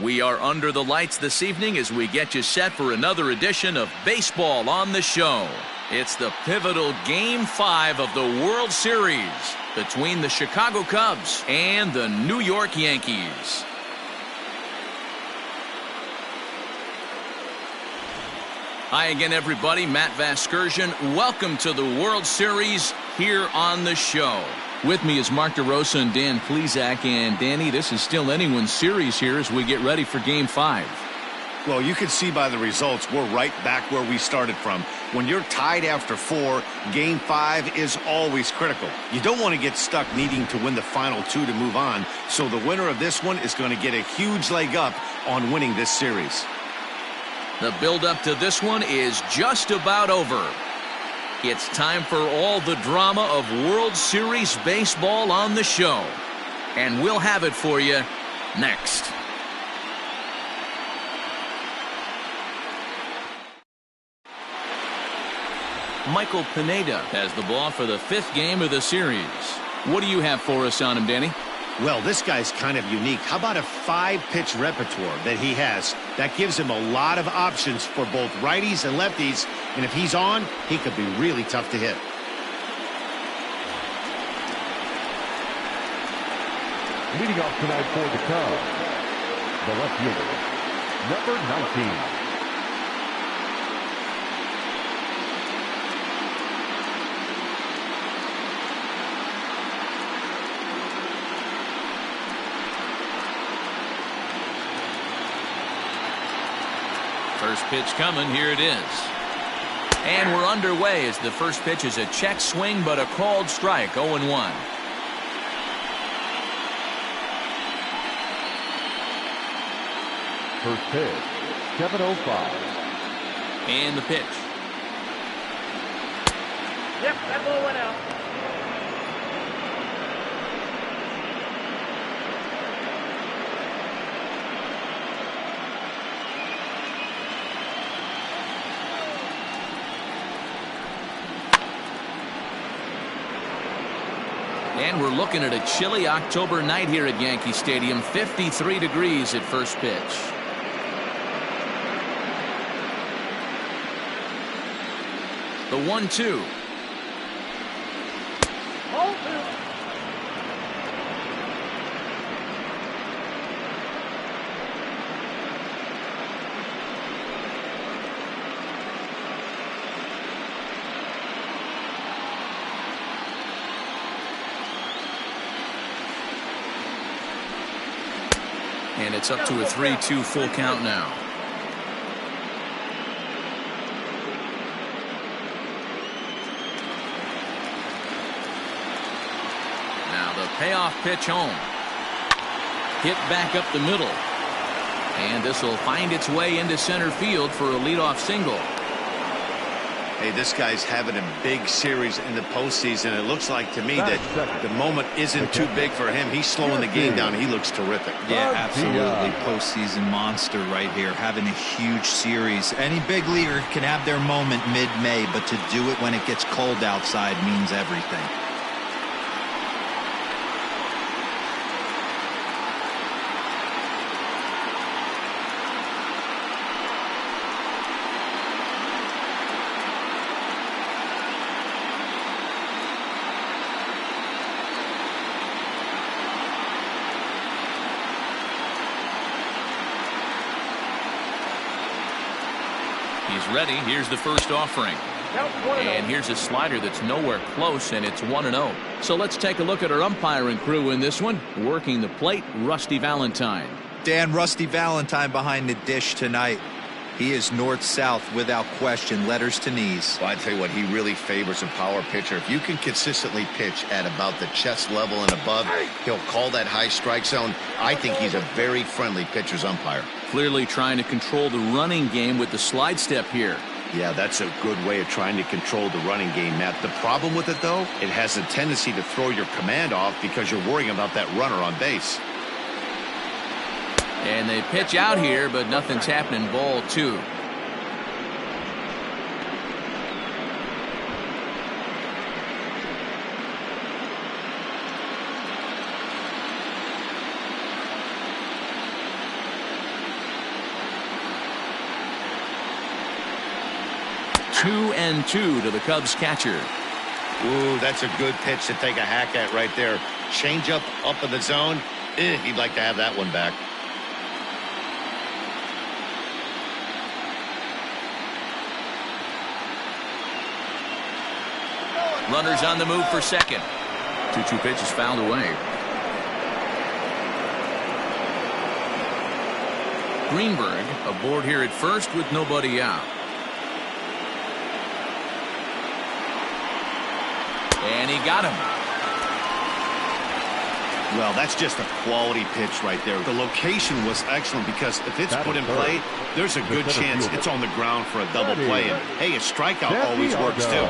We are under the lights this evening as we get you set for another edition of Baseball on the Show. It's the pivotal Game 5 of the World Series between the Chicago Cubs and the New York Yankees. Hi again, everybody. Matt Vasgersian. Welcome to the World Series here on the show. With me is Mark DeRosa and Dan Plesac. And Danny, this is still anyone's series here as we get ready for Game 5. Well, you can see by the results, we're right back where we started from. When you're tied after 4, Game 5 is always critical. You don't want to get stuck needing to win the final 2 to move on. So the winner of this one is going to get a huge leg up on winning this series. The build-up to this one is just about over. It's time for all the drama of World Series baseball on the show. And we'll have it for you next. Michael Pineda has the ball for the 5th game of the series. What do you have for us on him, Danny? Well, this guy's kind of unique. How about a 5-pitch repertoire that he has? That gives him a lot of options for both righties and lefties. And if he's on, he could be really tough to hit. Leading off tonight for the Cubs, the left fielder, number 19. First pitch coming, here it is. And we're underway as the first pitch is a check swing, but a called strike, 0-1. First pitch, 7:05. And the pitch. Yep, that ball went out. And we're looking at a chilly October night here at Yankee Stadium. 53 degrees at first pitch. The 1-2. And it's up to a 3-2 full count now. Now the payoff pitch home. Hit back up the middle. And this will find its way into center field for a leadoff single. Hey, this guy's having a big series in the postseason. It looks like to me that the moment isn't too big for him. He's slowing the game down. He looks terrific. Yeah, absolutely. Postseason monster right here, having a huge series. Any big leaguer can have their moment mid-May, but to do it when it gets cold outside means everything. He's ready. Here's the first offering. And here's a slider that's nowhere close, and it's 1-0. So let's take a look at our umpiring crew in this one. Working the plate, Rusty Valentine. Dan, Rusty Valentine behind the dish tonight. He is north-south without question, letters to knees. Well, I tell you what, he really favors a power pitcher. If you can consistently pitch at about the chest level and above, he'll call that high strike zone. I think he's a very friendly pitcher's umpire. Clearly trying to control the running game with the slide step here. Yeah, that's a good way of trying to control the running game, Matt. The problem with it, though, it has a tendency to throw your command off because you're worrying about that runner on base. And they pitch out here, but nothing's happening. Ball 2. 2-2 to the Cubs catcher. Ooh, that's a good pitch to take a hack at right there. Change up in the zone. He'd like to have that one back. Runners on the move for second. 2-2 pitch is fouled away. Greenberg aboard here at first with nobody out. And he got him. Well, that's just a quality pitch right there. The location was excellent because if it's put in play, there's a good chance it's on the ground for a double play. And hey, a strikeout always works too.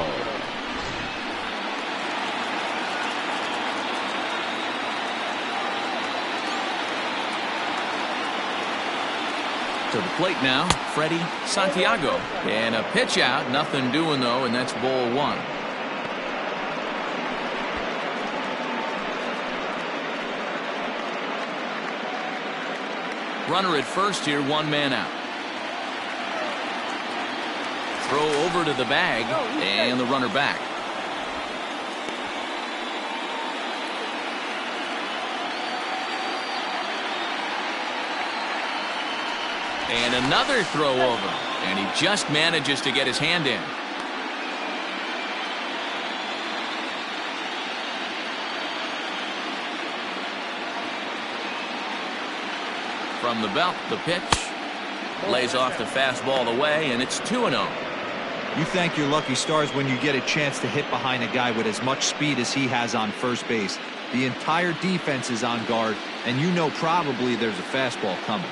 To the plate now, Freddie Santiago. And a pitch out, nothing doing though, and that's ball one. Runner at first here, one man out. Throw over to the bag, and the runner back. And another throw over, and he just manages to get his hand in. From the belt, the pitch lays off the fastball away, and it's 2-0. You thank your lucky stars when you get a chance to hit behind a guy with as much speed as he has on first base. The entire defense is on guard, and you know probably there's a fastball coming.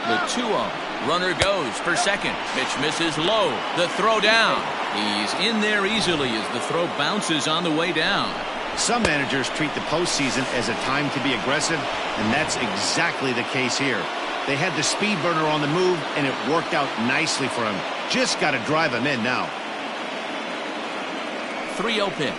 The 2-0. Runner goes for second. Pitch misses low. The throw down. He's in there easily as the throw bounces on the way down. Some managers treat the postseason as a time to be aggressive, and that's exactly the case here. They had the speed burner on the move, and it worked out nicely for him. Just got to drive him in now. 3-0 pitch.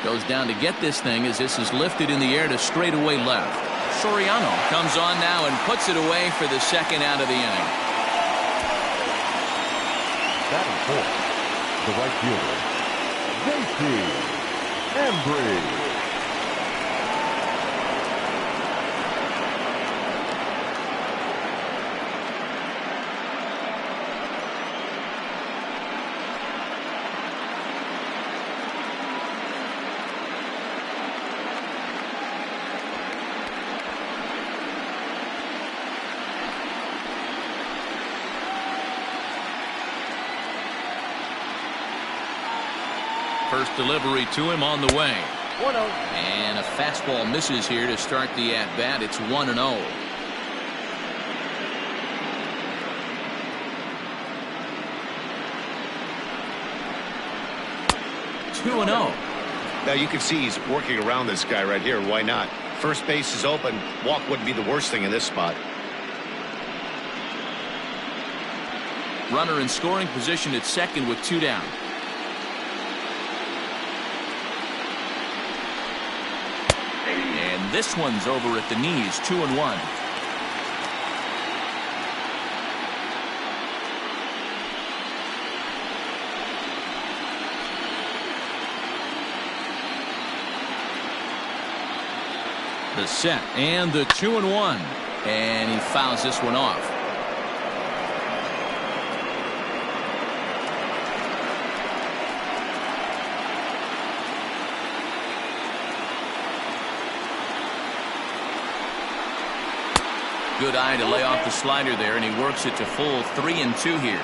Goes down to get this thing as this is lifted in the air to straightaway left. Soriano comes on now and puts it away for the second out of the inning. Batting fourth, the right fielder, JP Embry. First delivery to him on the way. 1-0. And a fastball misses here to start the at-bat. It's 1-0. Now you can see he's working around this guy right here. Why not? First base is open. Walk wouldn't be the worst thing in this spot. Runner in scoring position at second with 2 down. And this one's over at the knees, 2-1. The set and the 2-1, and he fouls this one off. Good eye to lay off the slider there, and he works it to full 3-2 here.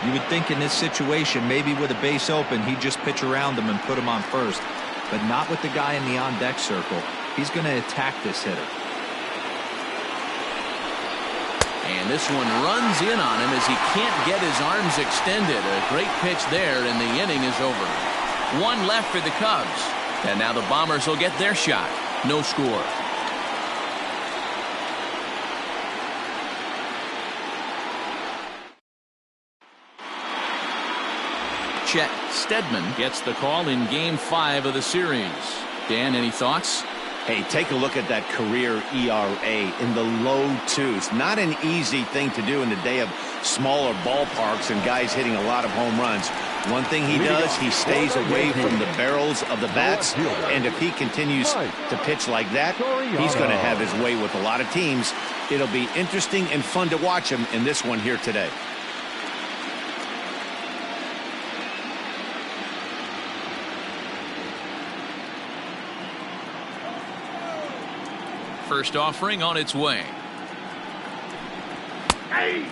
You would think in this situation, maybe with a base open, he'd just pitch around him and put him on first, but not with the guy in the on-deck circle. He's going to attack this hitter. And this one runs in on him as he can't get his arms extended. A great pitch there, and the inning is over. 1 left for the Cubs. And now the Bombers will get their shot. No score. Chet Steadman gets the call in Game 5 of the series. Dan, any thoughts? Hey, take a look at that career ERA in the low 2s. Not an easy thing to do in the day of smaller ballparks and guys hitting a lot of home runs. One thing he does, he stays away from the barrels of the bats, and if he continues to pitch like that, he's going to have his way with a lot of teams. It'll be interesting and fun to watch him in this one here today. First offering on its way. Hey!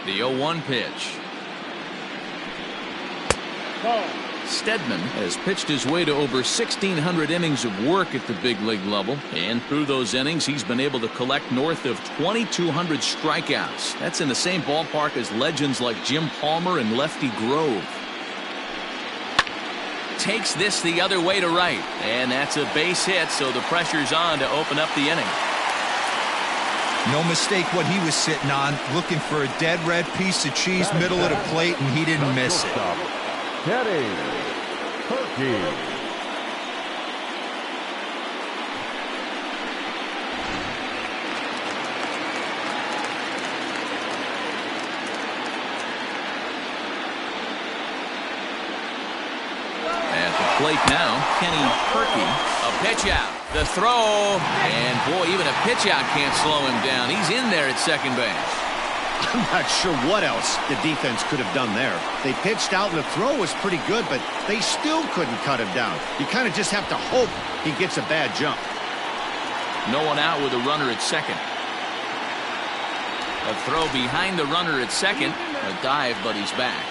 The 0-1 pitch. Ball. Steadman has pitched his way to over 1,600 innings of work at the big league level, and through those innings he's been able to collect north of 2,200 strikeouts. That's in the same ballpark as legends like Jim Palmer and Lefty Grove. Takes this the other way to right, and that's a base hit, so the pressure's on to open up the inning. No mistake what he was sitting on, looking for a dead red piece of cheese middle of the plate, and he didn't miss it. Teddy Turkey. At the plate now, Kenny Perky. A pitch out. The throw. And boy, even a pitch out can't slow him down. He's in there at second base. I'm not sure what else the defense could have done there. They pitched out and the throw was pretty good, but they still couldn't cut him down. You kind of just have to hope he gets a bad jump. No one out with a runner at second. A throw behind the runner at second. A dive, but he's back.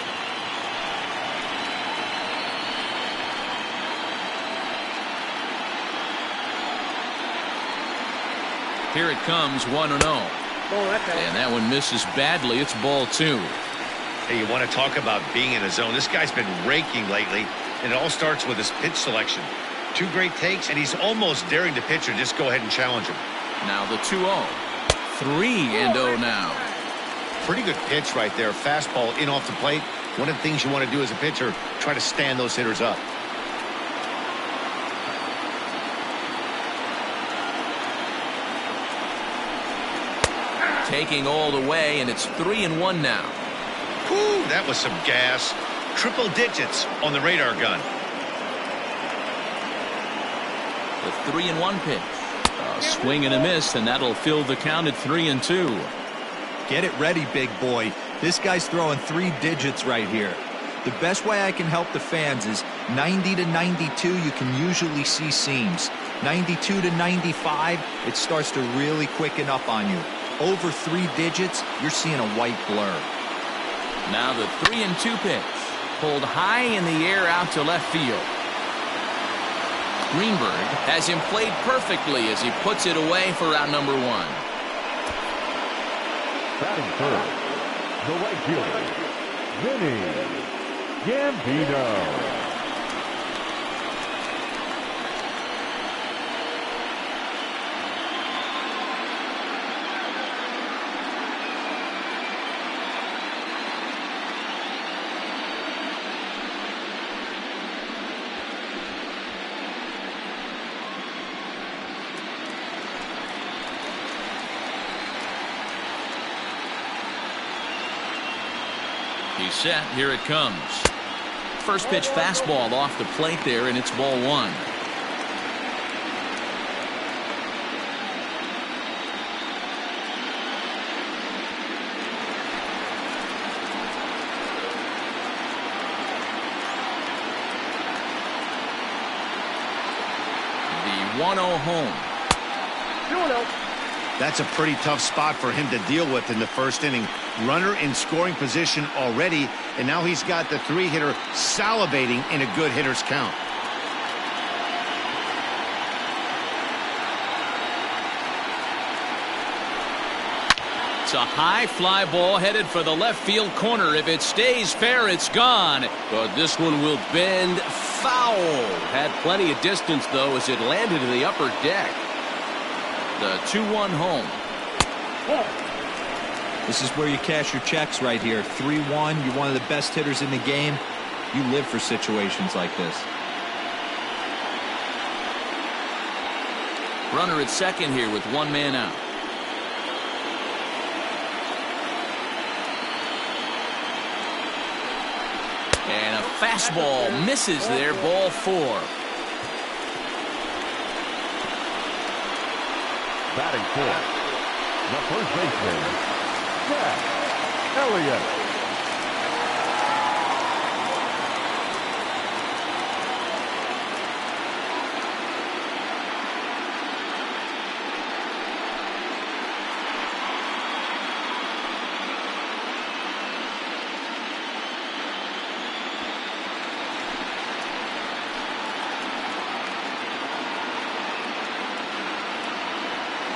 Here it comes, 1-0. And that one misses badly. It's ball 2. Hey, you want to talk about being in a zone? This guy's been raking lately, and it all starts with his pitch selection. 2 great takes, and he's almost daring the pitcher just go ahead and challenge him. Now the 2-0. 3-0 now. Pretty good pitch right there. Fastball in off the plate. One of the things you want to do as a pitcher, try to stand those hitters up. Taking all the way, and it's 3-1 now. Whew, that was some gas. Triple digits on the radar gun. The 3-1 pitch. A swing and a miss, and that'll fill the count at 3-2. Get it ready, big boy. This guy's throwing 3 digits right here. The best way I can help the fans is 90 to 92, you can usually see seams. 92 to 95, it starts to really quicken up on you. Over 3 digits, you're seeing a white blur. Now the 3-2 pitch. Pulled high in the air out to left field. Greenberg has him played perfectly as he puts it away for out number 1. Batting third, the right fielder, Vinny Gambino. He's set. Here it comes. First pitch fastball off the plate there, and it's ball 1. The 1-0 home. 2-0. That's a pretty tough spot for him to deal with in the first inning. Runner in scoring position already, and now he's got the 3-hitter salivating in a good hitter's count. It's a high fly ball headed for the left field corner. If it stays fair, it's gone. But this one will bend foul. Had plenty of distance, though, as it landed in the upper deck. The 2-1 home. This is where you cash your checks right here. 3-1. You're one of the best hitters in the game. You live for situations like this. Runner at second here with one man out. And a fastball misses there. Ball 4. Batting fourth, the first baseman, Jack Elliott.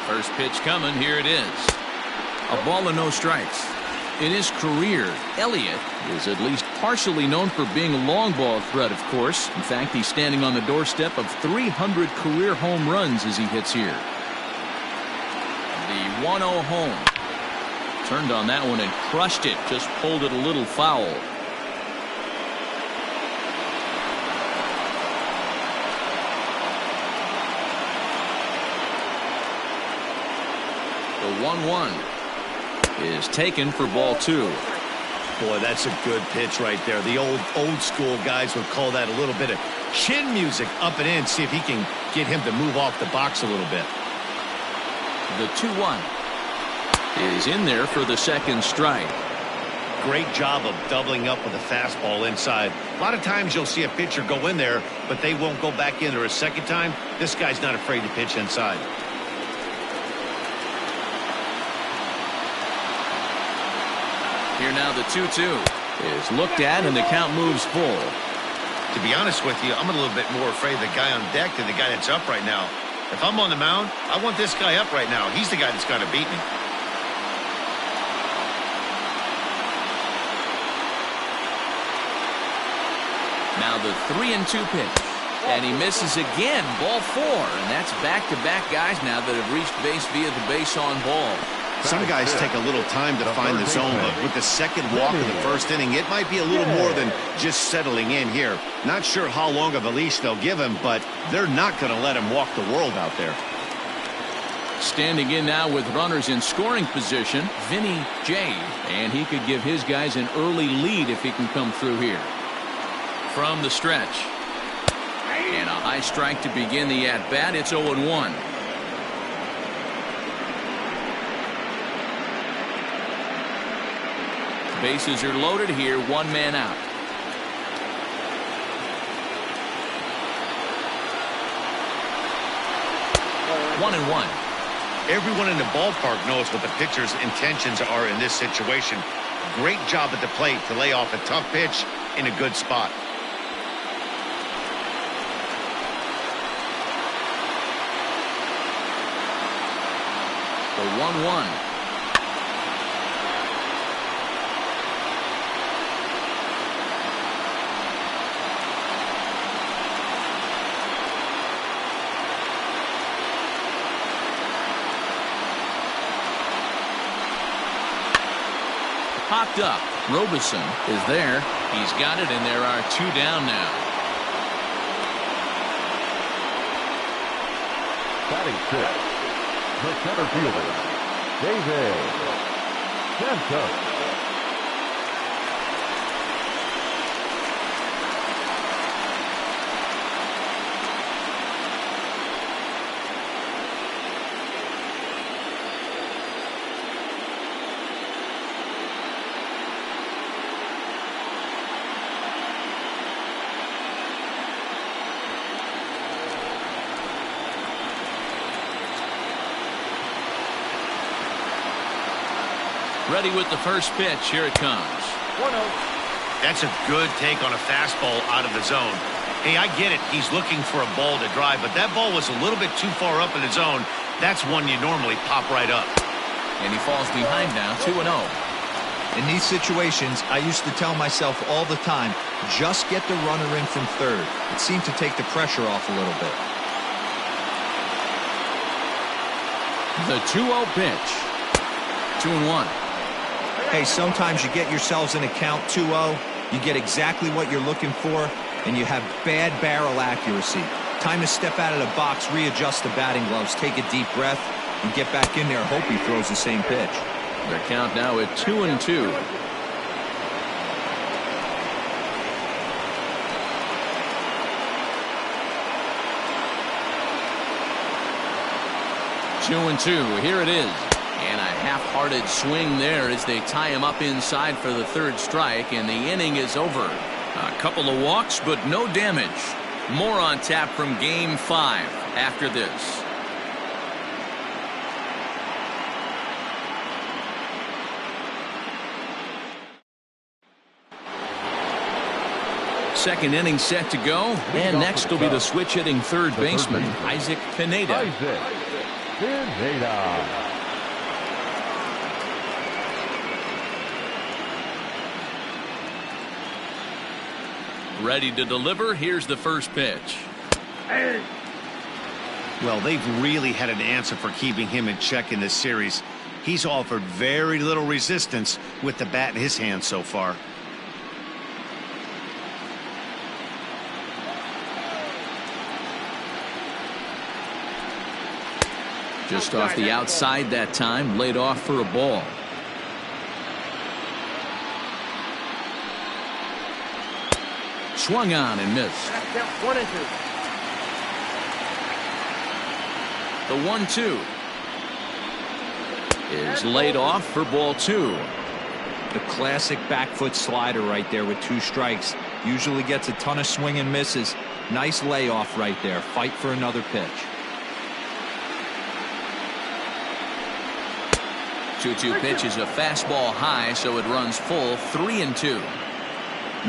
First pitch coming. Here it is. A ball and no strikes. In his career, Elliott is at least partially known for being a long ball threat, of course. In fact, he's standing on the doorstep of 300 career home runs as he hits here. The 1-0 home. Turned on that one and crushed it. Just pulled it a little foul. The 1-1 is taken for ball 2. Boy, that's a good pitch right there. The old school guys would call that a little bit of chin music up and in. See if he can get him to move off the box a little bit. The 2-1 is in there for the second strike. Great job of doubling up with a fastball inside. A lot of times you'll see a pitcher go in there, but they won't go back in there a second time. This guy's not afraid to pitch inside. Here now the 2-2 is looked at and the count moves full. To be honest with you, I'm a little bit more afraid of the guy on deck than the guy that's up right now. If I'm on the mound, I want this guy up right now. He's the guy that's got to beat me. Now the 3-2 pitch. And he misses again. Ball 4. And that's back-to-back guys now that have reached base via the base on ball. Some guys take a little time to find the zone, but with the second walk of the first inning, it might be a little more than just settling in here. Not sure how long of a leash they'll give him, but they're not going to let him walk the world out there. Standing in now with runners in scoring position, Vinny J. And he could give his guys an early lead if he can come through here. From the stretch. And a high strike to begin the at-bat. It's 0-1. Bases are loaded here. One man out. One and one. Everyone in the ballpark knows what the pitcher's intentions are in this situation. Great job at the plate to lay off a tough pitch in a good spot. The 1-1. Popped up. Robeson is there. He's got it, and there are 2 down now. Batting fifth, the center fielder, David Santos. Ready with the first pitch. Here it comes. 1-0. That's a good take on a fastball out of the zone. Hey, I get it. He's looking for a ball to drive, but that ball was a little bit too far up in the zone. That's one you normally pop right up. And he falls behind now, 2-0. In these situations, I used to tell myself all the time, just get the runner in from third. It seemed to take the pressure off a little bit. The 2-0 pitch. 2-1. Hey, sometimes you get yourselves in a count 2-0, you get exactly what you're looking for, and you have bad barrel accuracy. Time to step out of the box, readjust the batting gloves, take a deep breath, and get back in there, hope he throws the same pitch. Their count now at 2-2. Two and two. Here it is. And a half-hearted swing there as they tie him up inside for the third strike, and the inning is over. A couple of walks, but no damage. More on tap from Game 5 after this. Second inning set to go, and next will be the switch-hitting third baseman, Isaac Pineda. Ready to deliver. Here's the first pitch. Well, they've really had an answer for keeping him in check in this series. He's offered very little resistance with the bat in his hand so far. Just off the outside that time, laid off for a ball. Swung on and missed. 1-2. The 1-2 is laid off for ball 2. The classic back foot slider right there with 2 strikes. Usually gets a ton of swing and misses. Nice layoff right there. Fight for another pitch. 2-2 pitch is a fastball high, so it runs full. 3-2.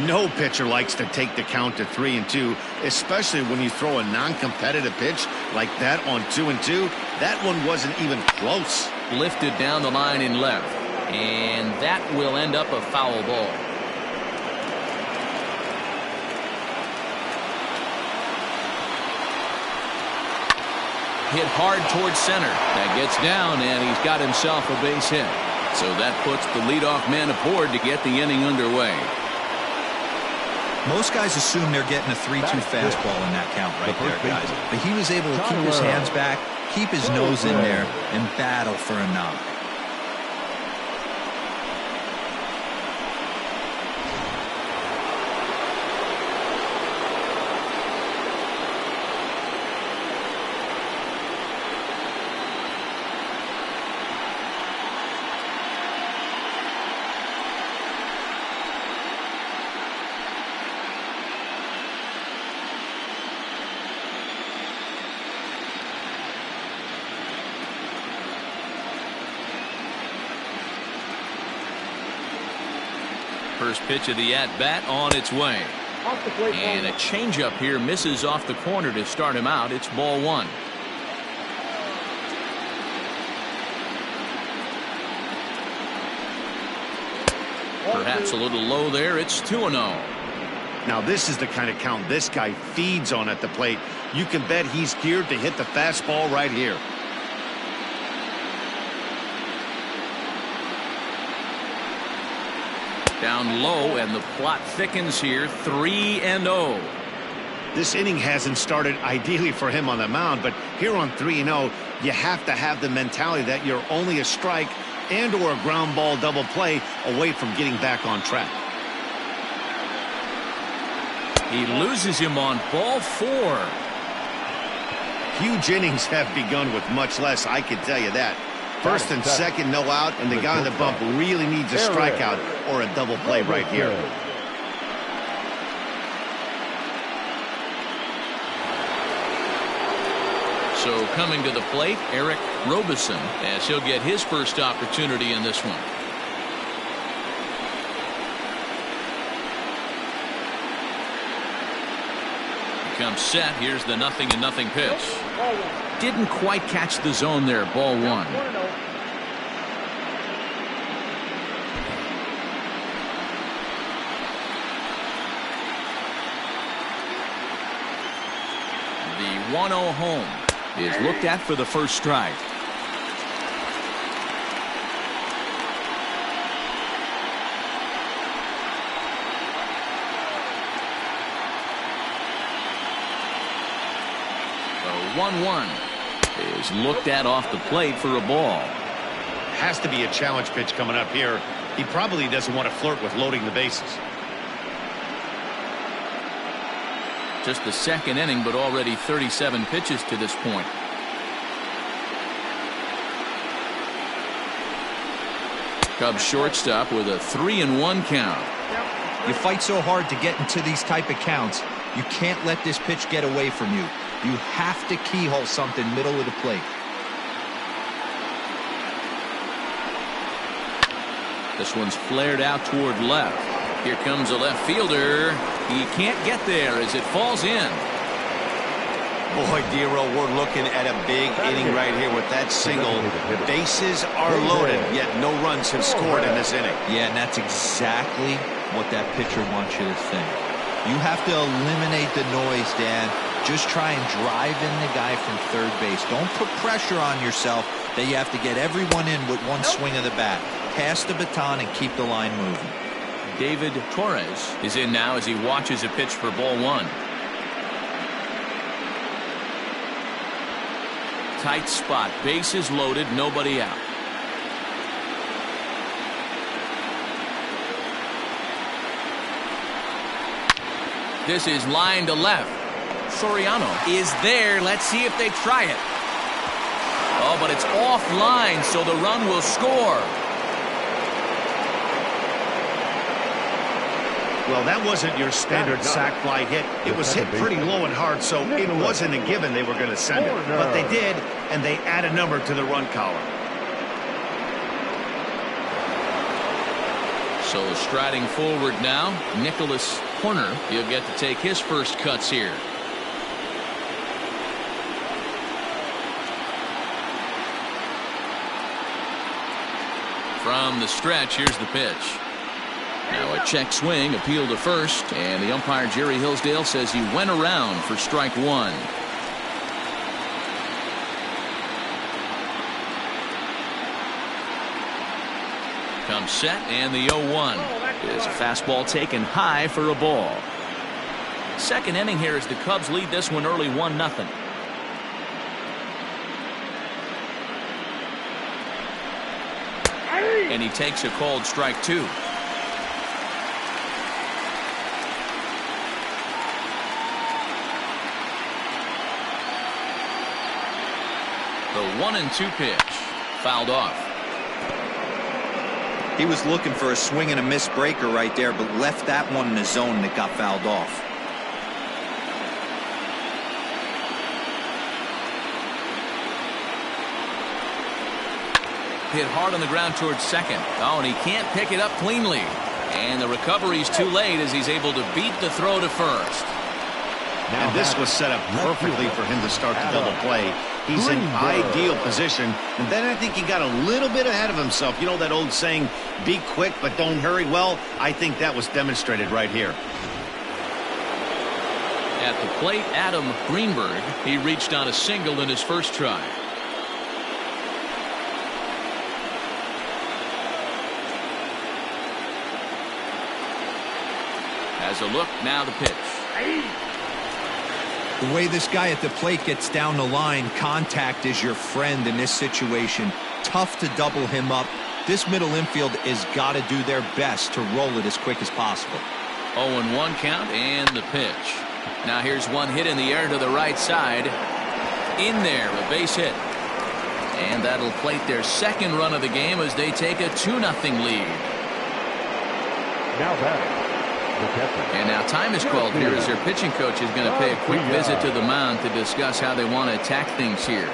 No pitcher likes to take the count to 3-2, especially when you throw a non-competitive pitch like that on 2-2. That one wasn't even close. Lifted down the line in left, and that will end up a foul ball. Hit hard towards center. That gets down, and he's got himself a base hit. So that puts the leadoff man aboard to get the inning underway. Most guys assume they're getting a 3-2 fastball in that count right there, guys. But he was able to keep his hands back, keep his nose in there, and battle for a knock. First pitch of the at-bat on its way. And a changeup here misses off the corner to start him out. It's ball 1. Perhaps a little low there. It's 2-0. Now this is the kind of count this guy feeds on at the plate. You can bet he's geared to hit the fastball right here. Down low, and the plot thickens here. 3-0. This inning hasn't started ideally for him on the mound, but here on 3-0, you have to have the mentality that you're only a strike and or a ground ball double play away from getting back on track. He loses him on ball 4. Huge innings have begun with much less, I can tell you that. First and second, no out, and the guy on the bump really needs a strikeout or a double play right here. So coming to the plate, Eric Robeson, as he'll get his first opportunity in this one. He comes set. Here's the 0-0 pitch. Didn't quite catch the zone there. Ball 1. 1-0 home is looked at for the first strike. The 1-1 is looked at off the plate for a ball. Has to be a challenge pitch coming up here. He probably doesn't want to flirt with loading the bases. Just the second inning, but already 37 pitches to this point. Cubs shortstop with a 3-1 count. You fight so hard to get into these type of counts. You can't let this pitch get away from you. You have to keyhole something middle of the plate. This one's flared out toward left. Here comes a left fielder. He can't get there as it falls in. Boy, Dero, we're looking at a big inning right here with that single. Bases are loaded, yet no runs have scored in this inning. Yeah, and that's exactly what that pitcher wants you to think. You have to eliminate the noise, Dan. Just try and drive in the guy from third base. Don't put pressure on yourself that you have to get everyone in with one swing of the bat. Pass the baton and keep the line moving. David Torres is in now as he watches a pitch for ball one. Tight spot, bases loaded, nobody out. This is line to left. Soriano is there. Let's see if they try it. Oh, but it's offline, so the run will score. Well, that wasn't your standard sac fly hit. It was hit pretty low and hard, so it wasn't a given they were going to send it. But they did, and they add a number to the run column. So striding forward now, Nicholas Horner. He'll get to take his first cuts here. From the stretch, here's the pitch. Now a check swing, appeal to first, and the umpire Jerry Hillsdale says he went around for strike one. Comes set, and the 0-1 is a fastball taken high for a ball. Second inning here as the Cubs lead this one early 1-0. And he takes a called strike two. The 1-2 pitch fouled off. He was looking for a swing and a miss breaker right there, but left that one in the zone that got fouled off. Hit hard on the ground towards second. Oh, and he can't pick it up cleanly. And the recovery's too late as he's able to beat the throw to first. And this was set up perfectly for him to start the double play. He's in ideal position. And then I think he got a little bit ahead of himself. You know that old saying, be quick but don't hurry? Well, I think that was demonstrated right here. At the plate, Adam Greenberg. He reached on a single in his first try. Has a look, now the pitch. The way this guy at the plate gets down the line, contact is your friend in this situation. Tough to double him up. This middle infield has got to do their best to roll it as quick as possible. 0-1 count and the pitch. Now here's one hit in the air to the right side. In there, a base hit. And that'll plate their second run of the game as they take a 2-0 lead. Now batting. And now time is called here as their pitching coach is going to pay a quick visit to the mound to discuss how they want to attack things here.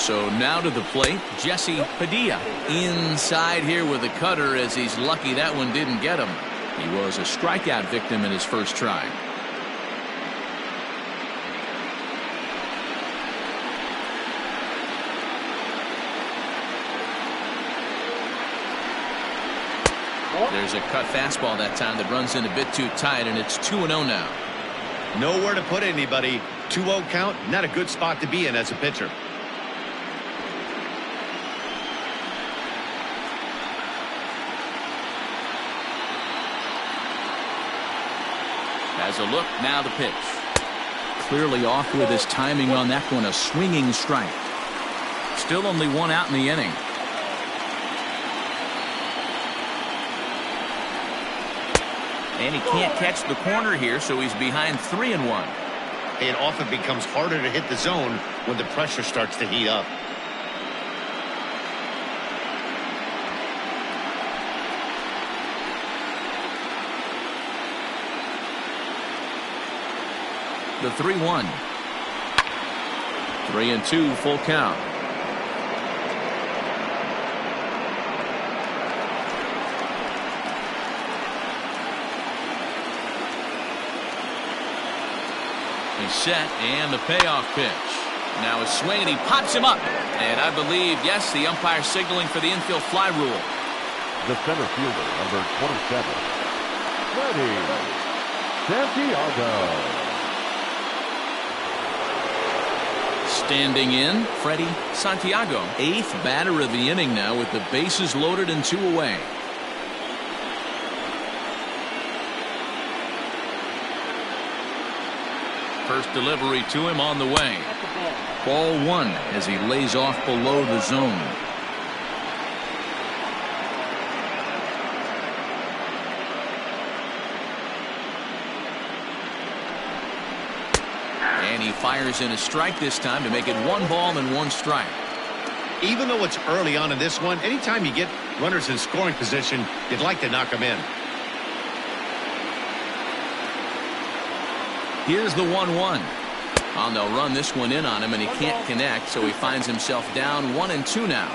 So now to the plate, Jesse Padilla inside here with a cutter as he's lucky that one didn't get him. He was a strikeout victim in his first try. There's a cut fastball that time that runs in a bit too tight, and it's 2-0 now. Nowhere to put anybody. 2-0 count, not a good spot to be in as a pitcher. Has a look, now the pitch. Clearly off with his timing on that one, a swinging strike. Still only one out in the inning. And he can't catch the corner here, so he's behind 3-1. It often becomes harder to hit the zone when the pressure starts to heat up. The 3-1. 3-2, full count. He's set, and the payoff pitch. Now a swing, and he pops him up. And I believe, yes, the umpire signaling for the infield fly rule. The center fielder, number 27, Freddie Santiago. Standing in, Freddie Santiago, 8th batter of the inning now with the bases loaded and 2 away. First delivery to him on the way. Ball 1 as he lays off below the zone. And he fires in a strike this time to make it 1 ball and 1 strike. Even though it's early on in this one, anytime you get runners in scoring position, you'd like to knock them in. Here's the 1-1. Oh, they'll run this one in on him, and he can't connect, so he finds himself down 1-2 now.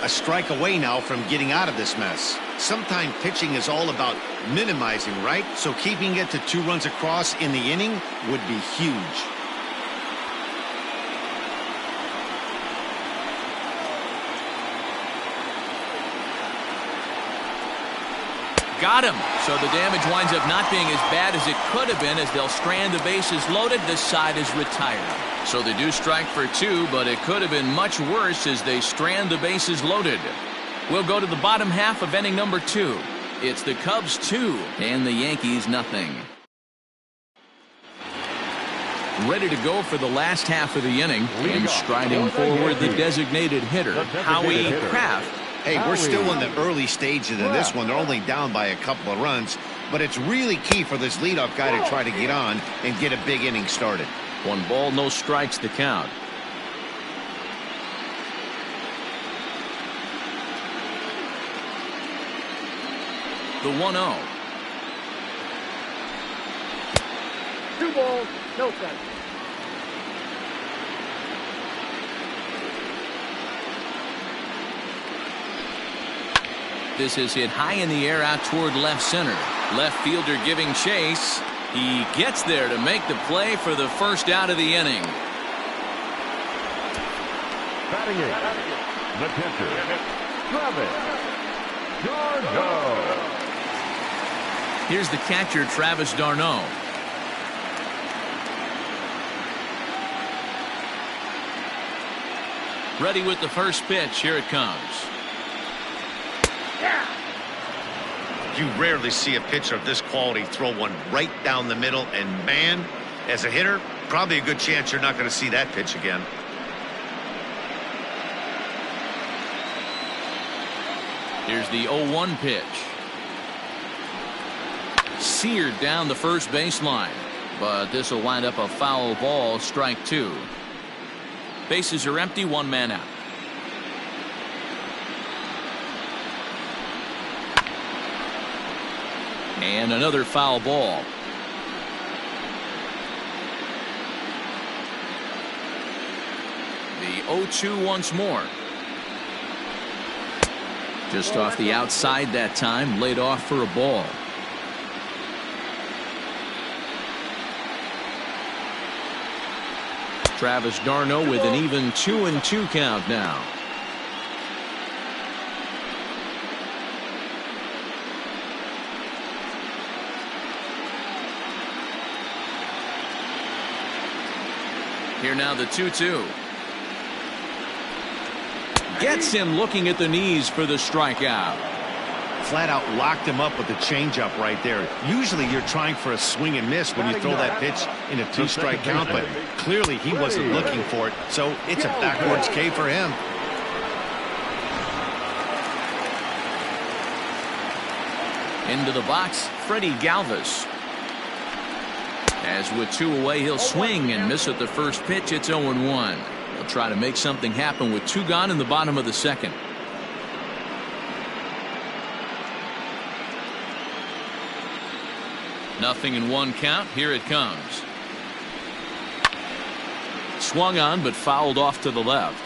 A strike away now from getting out of this mess. Sometimes pitching is all about minimizing, right? So keeping it to 2 runs across in the inning would be huge. Got him. So the damage winds up not being as bad as it could have been as they'll strand the bases loaded. This side is retired. So they do strike for 2, but it could have been much worse as they strand the bases loaded. We'll go to the bottom half of inning number 2. It's the Cubs 2 and the Yankees nothing. Ready to go for the last half of the inning, and striding forward the designated hitter, Howie Kraft. Hey, we're still in the early stages of this one. They're only down by a couple of runs, but it's really key for this leadoff guy to try to get on and get a big inning started. 1 ball, no strikes to count. The 1-0. 2 balls, no strikes. This is hit high in the air out toward left center. Left fielder giving chase. He gets there to make the play for the first out of the inning. Batting it, the catcher, Travis d'Arnaud. Here's the catcher, Travis d'Arnaud. Ready with the first pitch. Here it comes. You rarely see a pitcher of this quality throw one right down the middle, and man, as a hitter, probably a good chance you're not going to see that pitch again. Here's the 0-1 pitch. Seared down the first baseline, but this will wind up a foul ball, strike 2. Bases are empty, 1 man out. And another foul ball. The 0-2 once more. Just off the outside that time, laid off for a ball. Travis d'Arnaud with an even 2-2 count now. Here now the 2-2. Gets him looking at the knees for the strikeout. Flat out locked him up with the changeup right there. Usually you're trying for a swing and miss when you throw that pitch in a 2-strike count, but clearly he wasn't looking for it, so it's a backwards K for him. Into the box, Freddie Galvis. As with 2 away, he'll swing and miss at the first pitch. It's 0-1. He'll try to make something happen with 2 gone in the bottom of the second. Nothing in 1 count. Here it comes. Swung on but fouled off to the left.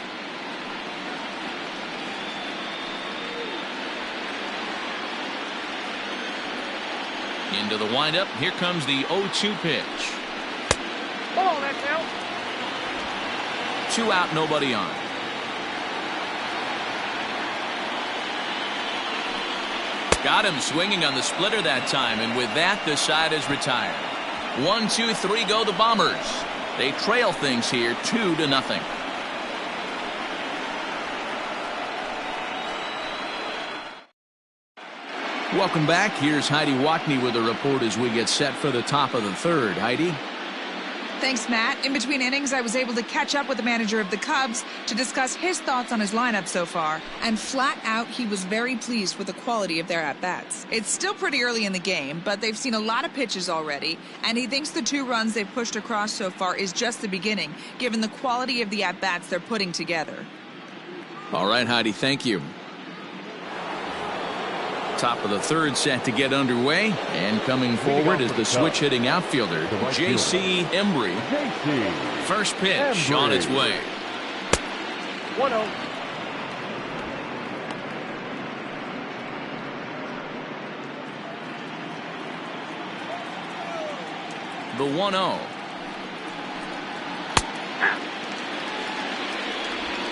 Into the windup. Here comes the 0-2 pitch. Ball, that's out. 2 out, nobody on. Got him swinging on the splitter that time, and with that, the side is retired. 1, 2, 3 go the Bombers. They trail things here 2-0. Welcome back. Here's Heidi Watney with a report as we get set for the top of the 3rd. Heidi? Thanks, Matt. In between innings, I was able to catch up with the manager of the Cubs to discuss his thoughts on his lineup so far. And flat out, he was very pleased with the quality of their at-bats. It's still pretty early in the game, but they've seen a lot of pitches already, and he thinks the 2 runs they've pushed across so far is just the beginning, given the quality of the at-bats they're putting together. All right, Heidi, thank you. Top of the 3rd set to get underway, and coming forward is the switch hitting outfielder J.C. Embry. First pitch on its way. 1-0. The 1-0.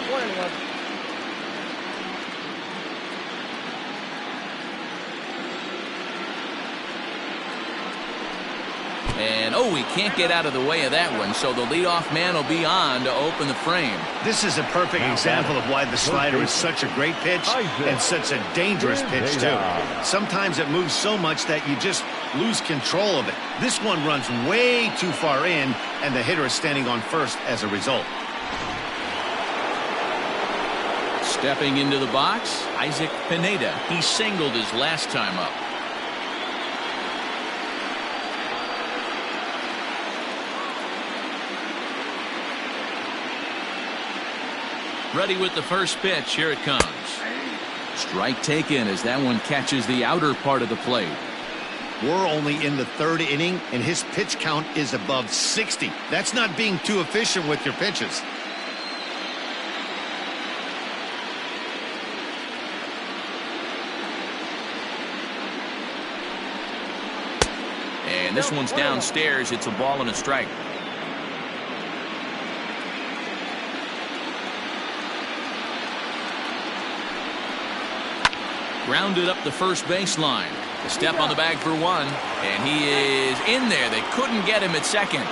1-1. And, he can't get out of the way of that one, so the leadoff man will be on to open the frame. This is a perfect example of why the slider is such a great pitch and such a dangerous pitch, too. Sometimes it moves so much that you just lose control of it. This one runs way too far in, and the hitter is standing on first as a result. Stepping into the box, Isaac Pineda. He singled his last time up. Ready with the first pitch. Here it comes. Strike taken as that one catches the outer part of the plate. We're only in the 3rd inning, and his pitch count is above 60. That's not being too efficient with your pitches. And this one's downstairs. It's a ball and a strike. Grounded up the first baseline. A step on the bag for 1, and he is in there. They couldn't get him at second.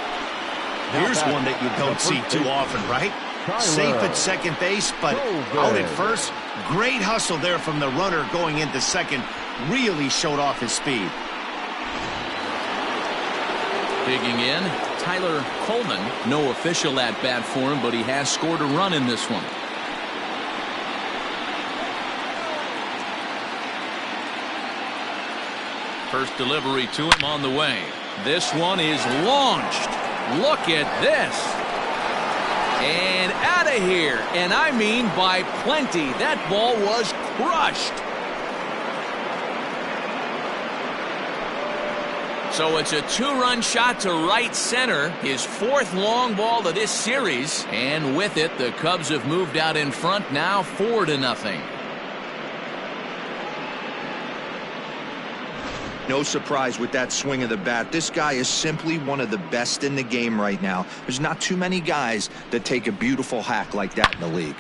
Here's one that you don't see too often, right? Safe at second base, but out at first. Great hustle there from the runner going into second. Really showed off his speed. Digging in, Tyler Coleman. No official at-bat for him, but he has scored a run in this one. First delivery to him on the way. This one is launched. Look at this. And out of here. And I mean by plenty. That ball was crushed. So it's a 2-run shot to right center. His 4th long ball of this series. And with it, the Cubs have moved out in front now 4-0. No surprise with that swing of the bat. This guy is simply one of the best in the game right now. There's not too many guys that take a beautiful hack like that in the league.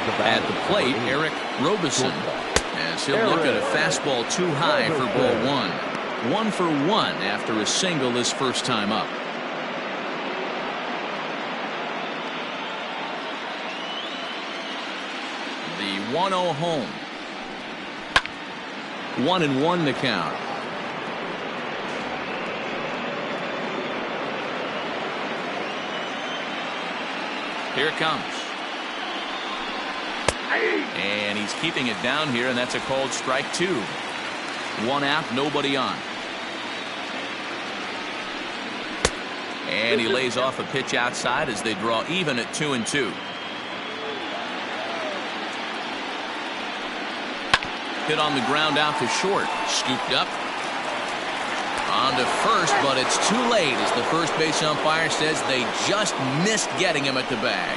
At the plate, Eric Robeson, as he'll look at a fastball too high for ball one. 1 for 1 after a single his first time up. The 1-0 home. 1-1 to count. Here it comes. And he's keeping it down here, and that's a called strike 2. 1 out, nobody on. And he lays off a pitch outside as they draw even at 2-2. Hit on the ground out to short. Scooped up. On to first, but it's too late as the first base umpire says they just missed getting him at the bag.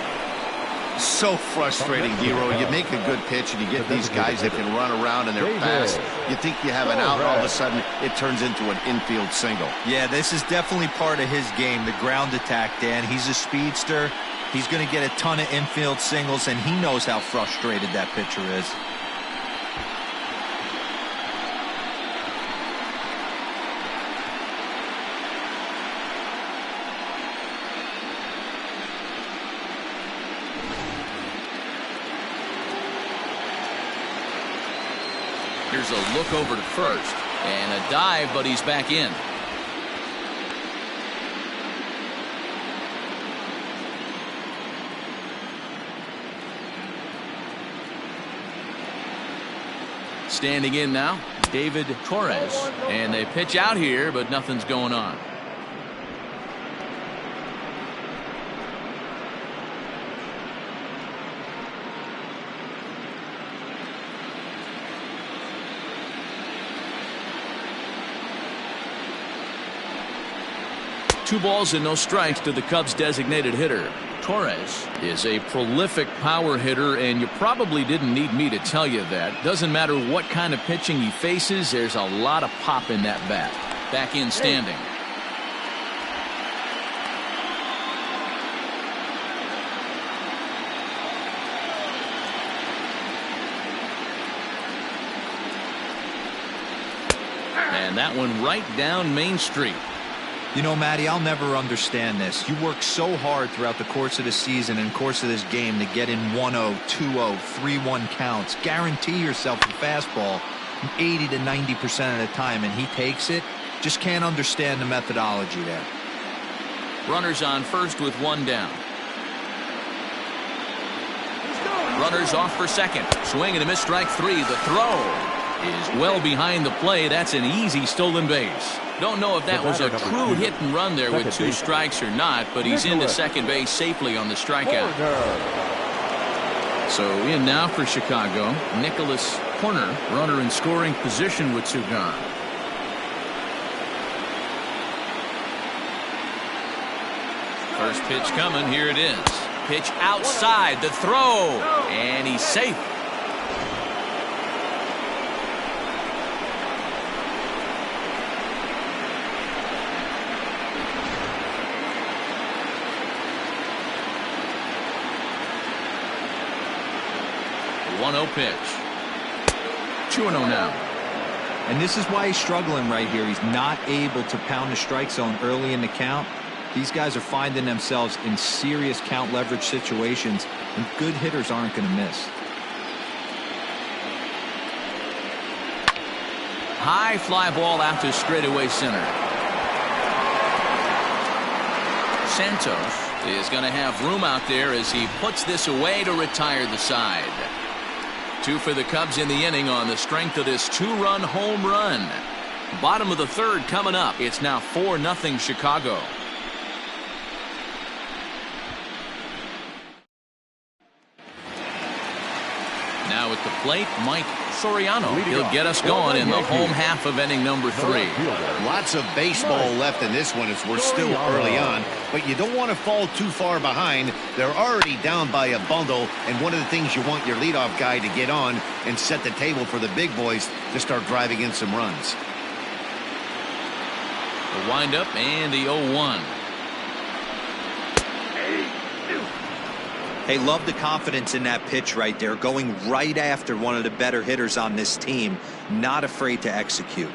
So frustrating, Dero. You make a good pitch and you get these guys that can run around and they're fast. You think you have an out, all of a sudden it turns into an infield single. Yeah, this is definitely part of his game, the ground attack, Dan. He's a speedster. He's going to get a ton of infield singles, and he knows how frustrated that pitcher is. Here's a look over to first. And a dive, but he's back in. Standing in now, David Torres. And they pitch out here, but nothing's going on. Two balls and no strikes to the Cubs' designated hitter. Torres is a prolific power hitter, and you probably didn't need me to tell you that. Doesn't matter what kind of pitching he faces, there's a lot of pop in that bat. Back in standing. And that one right down Main Street. You know, Matty, I'll never understand this. You work so hard throughout the course of the season and course of this game to get in 1-0, 2-0, 3-1 counts. Guarantee yourself a fastball 80 to 90% of the time, and he takes it. Just can't understand the methodology there. Runners on first with one down. Runners off for second. Swing and a miss, strike 3. The throw is well behind the play. That's an easy stolen base. Don't know if that was a true hit and run there with 2 strikes or not, but he's into second base safely on the strikeout. So in now for Chicago, Nicholas Horner, runner in scoring position with 2 gone. First pitch coming, here it is. Pitch outside, the throw, and he's safe. The 1-0 pitch. 2-0 now. And this is why he's struggling right here. He's not able to pound the strike zone early in the count. These guys are finding themselves in serious count leverage situations, and good hitters aren't going to miss. High fly ball out to straightaway center. Santos is going to have room out there as he puts this away to retire the side. 2 for the Cubs in the inning on the strength of this 2-run home run. Bottom of the 3rd coming up. It's now 4-0 Chicago. Now at the plate, Mike Soriano. He'll get us going in the home half of inning number 3. Lots of baseball left in this one as we're still early on, but you don't want to fall too far behind. They're already down by a bundle, and one of the things you want your leadoff guy to get on and set the table for the big boys to start driving in some runs. The windup and the 0-1. Hey, love the confidence in that pitch right there, going right after one of the better hitters on this team, not afraid to execute.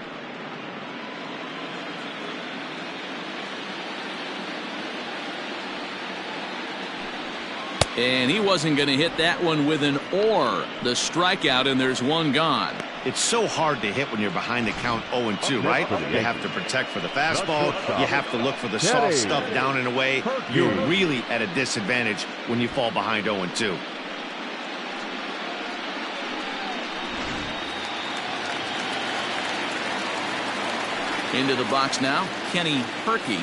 And he wasn't going to hit that one with an or. The strikeout, and there's one gone. It's so hard to hit when you're behind the count 0-2, right? You have to protect for the fastball. You have to look for the soft stuff down and away. You're really at a disadvantage when you fall behind 0-2. Into the box now, Kenny Herkey.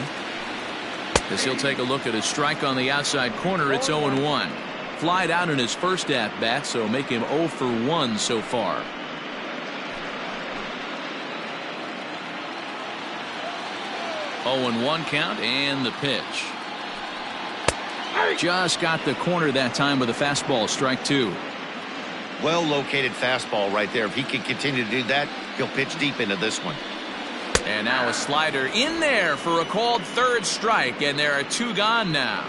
As he'll take a look at his strike on the outside corner, it's 0-1. Flied out in his first at-bat, so make him 0 for 1 so far. Oh, 0-1 count, and the pitch. Just got the corner that time with a fastball, strike 2. Well located fastball right there. If he can continue to do that, he'll pitch deep into this one. And now a slider in there for a called third strike, and there are 2 gone now.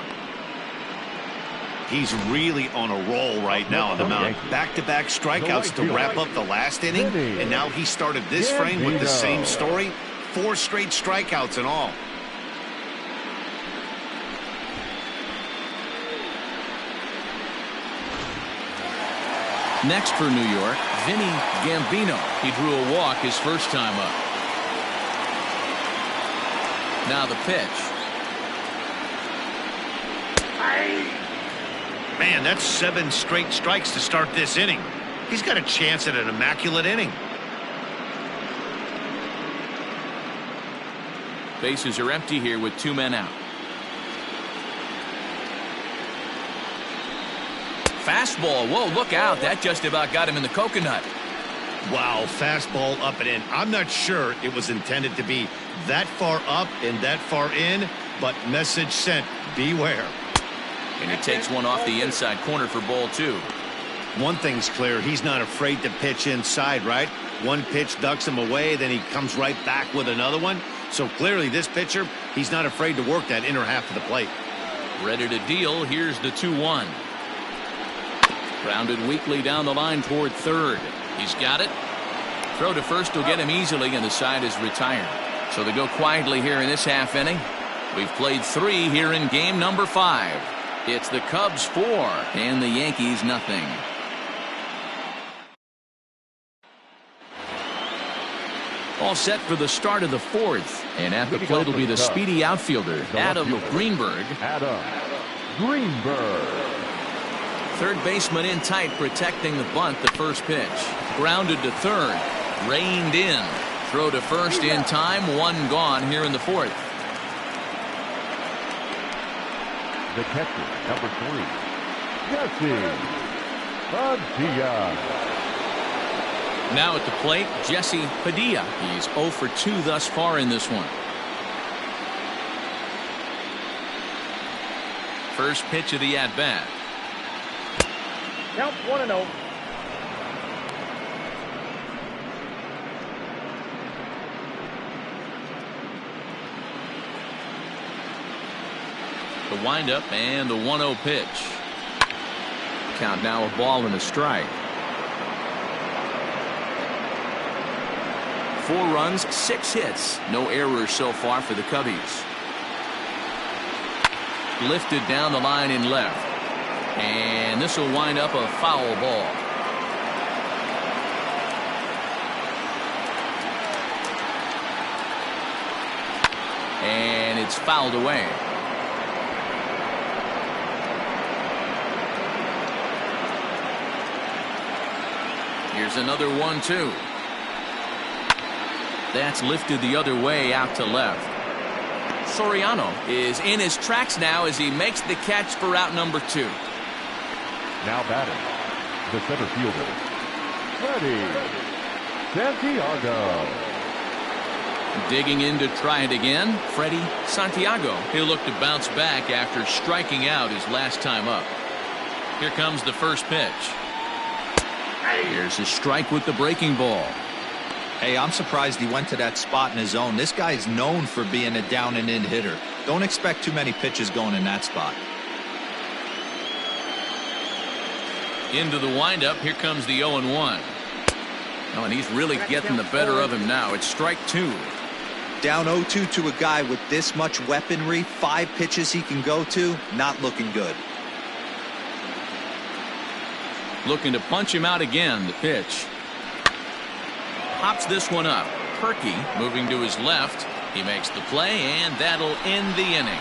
He's really on a roll right now on the mound. Back-to-back strikeouts to wrap up the last inning, and now he started this frame with the same story. 4 straight strikeouts and all. Next for New York, Vinny Gambino. He drew a walk his first time up. Now the pitch. Man, that's 7 straight strikes to start this inning. He's got a chance at an immaculate inning. Bases are empty here with 2 men out. Fastball. Whoa, look out. That just about got him in the coconut. Wow, fastball up and in. I'm not sure it was intended to be that far up and that far in, but message sent. Beware. And he takes one off the inside corner for ball 2. One thing's clear. He's not afraid to pitch inside, right? One pitch ducks him away, then he comes right back with another one. So clearly this pitcher, he's not afraid to work that inner half of the plate. Ready to deal. Here's the 2-1. Grounded weakly down the line toward third. He's got it. Throw to first will get him easily, and the side is retired. So they go quietly here in this half inning. We've played 3 here in game number 5. It's the Cubs 4 and the Yankees nothing. All set for the start of the 4th. And at the plate will be the speedy outfielder, Adam Greenberg. Third baseman in tight, protecting the bunt. The first pitch. Grounded to third. Reined in. Throw to first in time. 1 gone here in the 4th. The catcher, number 3, Jesse Padilla. Now at the plate, Jesse Padilla. He's 0 for 2 thus far in this one. First pitch of the at-bat. Count 1-0. The windup and the 1-0 pitch. Count now a ball and a strike. 4 runs, 6 hits. No errors so far for the Cubbies. Lifted down the line in left. And this will wind up a foul ball. And it's fouled away. Here's another 1-2. That's lifted the other way out to left. Soriano is in his tracks now as he makes the catch for out number 2. Now batting, the center fielder, Freddie Santiago. Digging in to try it again, Freddie Santiago. He'll look to bounce back after striking out his last time up. Here comes the first pitch. Here's a strike with the breaking ball. Hey, I'm surprised he went to that spot in his zone. This guy's known for being a down and in hitter. Don't expect too many pitches going in that spot. Into the windup. Here comes the 0-1. Oh, and he's really getting the better of him now. It's strike 2. Down 0-2 to a guy with this much weaponry, 5 pitches he can go to, not looking good. Looking to punch him out again. The pitch. Pops this one up. Perky moving to his left. He makes the play, and that'll end the inning.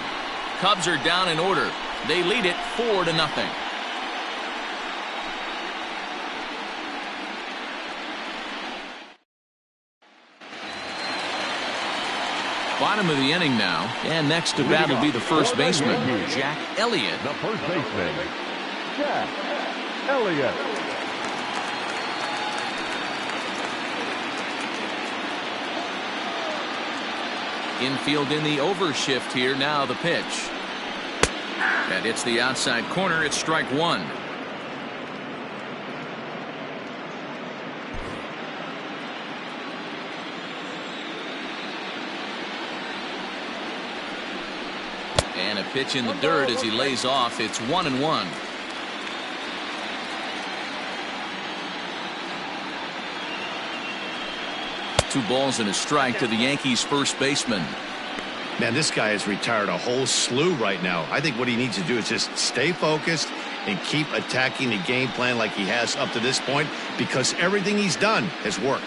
Cubs are down in order. They lead it 4-0. Bottom of the inning now, and next to bat will be the first baseman, Jack Elliott. The first baseman, Jack Elliott. Infield in the overshift here. Now the pitch. That hits the outside corner. It's strike 1. And a pitch in the dirt as he lays off. It's 1-1. Two balls and a strike to the Yankees first baseman. Man, this guy has retired a whole slew right now. I think what he needs to do is just stay focused and keep attacking the game plan like he has up to this point, because everything he's done has worked.